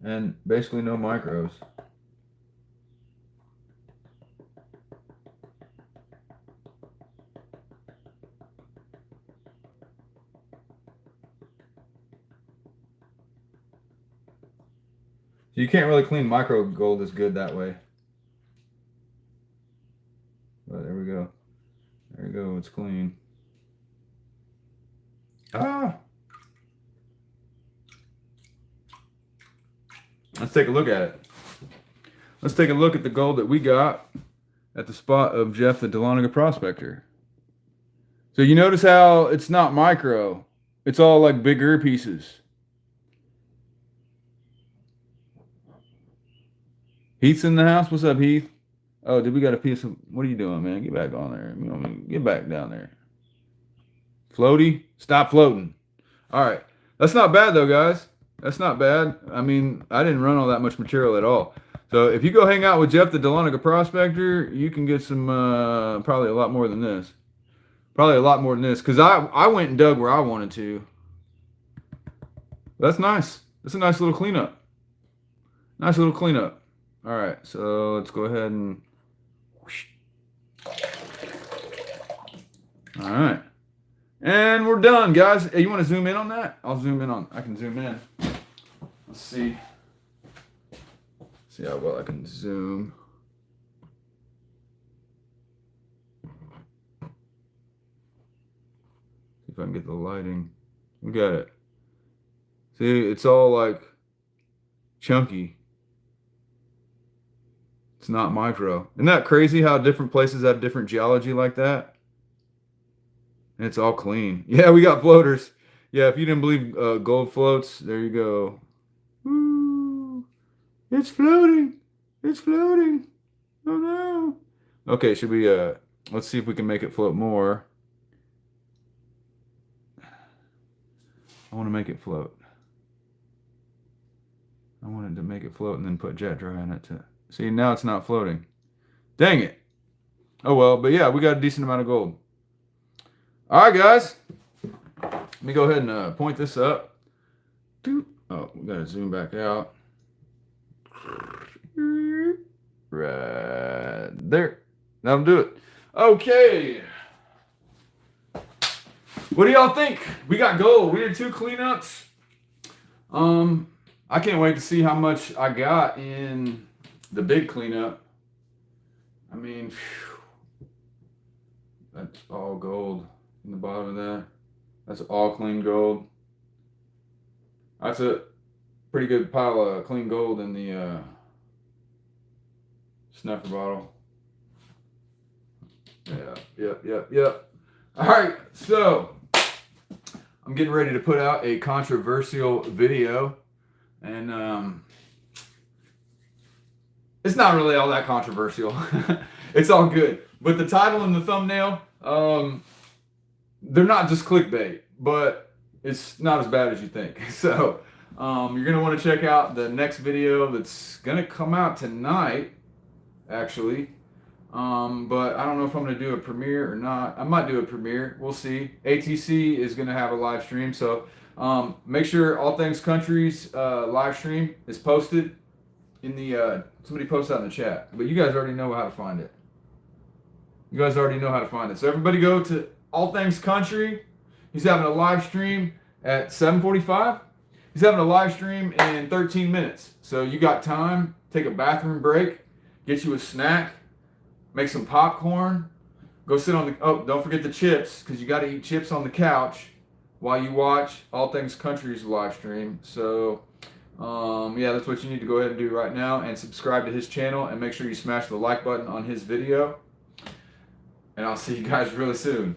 And basically no micros. So you can't really clean micro gold as good that way. But there we go. There we go. It's clean. Ah! Let's take a look at it. Let's take a look at the gold that we got at the spot of Jeff the Dahlonega Prospector. So you notice how it's not micro. It's all like bigger pieces. Heath's in the house. What's up, Heath? Oh, did we got a piece of... What are you doing, man? Get back on there. You know, get back down there. Floaty? Stop floating. All right. That's not bad, though, guys. That's not bad. I mean, I didn't run all that much material at all. So if you go hang out with Jeff the Dahlonega Prospector, you can get some, probably a lot more than this. Probably a lot more than this. Because I went and dug where I wanted to. That's nice. That's a nice little cleanup. Nice little cleanup. All right. So let's go ahead and... All right. And we're done, guys. Hey, you want to zoom in on that? I'll zoom in on... I can zoom in. Let's see. See how well I can zoom. See if I can get the lighting. We got it. See, it's all like chunky. It's not micro. Isn't that crazy how different places have different geology like that? And it's all clean. Yeah, we got floaters. Yeah, if you didn't believe gold floats, there you go. Woo! It's floating. It's floating. Oh no. Okay, should we let's see if we can make it float more. I want to make it float. I wanted to make it float and then put jet dry on it to see. Now it's not floating. Dang it. Oh well, but yeah, we got a decent amount of gold. All right, guys. Let me go ahead and point this up. Oh, we got to zoom back out. Right there. That'll do it. Okay. What do y'all think? We got gold. We did 2 cleanups. I can't wait to see how much I got in the big cleanup. I mean, phew, that's all gold. In the bottom of that. That's all clean gold. That's a pretty good pile of clean gold in the snuffer bottle. Yep. All right, so I'm getting ready to put out a controversial video, and it's not really all that controversial. It's all good, but the title and the thumbnail, they're not just clickbait, but it's not as bad as you think. So you're going to want to check out the next video that's going to come out tonight, actually. But I don't know if I'm going to do a premiere or not. I might do a premiere. We'll see. ATC is going to have a live stream. So make sure All Things Country's live stream is posted somebody post that in the chat. But you guys already know how to find it. You guys already know how to find it. So everybody go to All Things Country. He's having a live stream at 7:45. He's having a live stream in 13 minutes. So you got time, take a bathroom break, get you a snack, make some popcorn, go sit on the, oh, don't forget the chips, because you got to eat chips on the couch while you watch All Things Country's live stream. So, yeah, that's what you need to go ahead and do right now, and subscribe to his channel, and make sure you smash the like button on his video. And I'll see you guys really soon.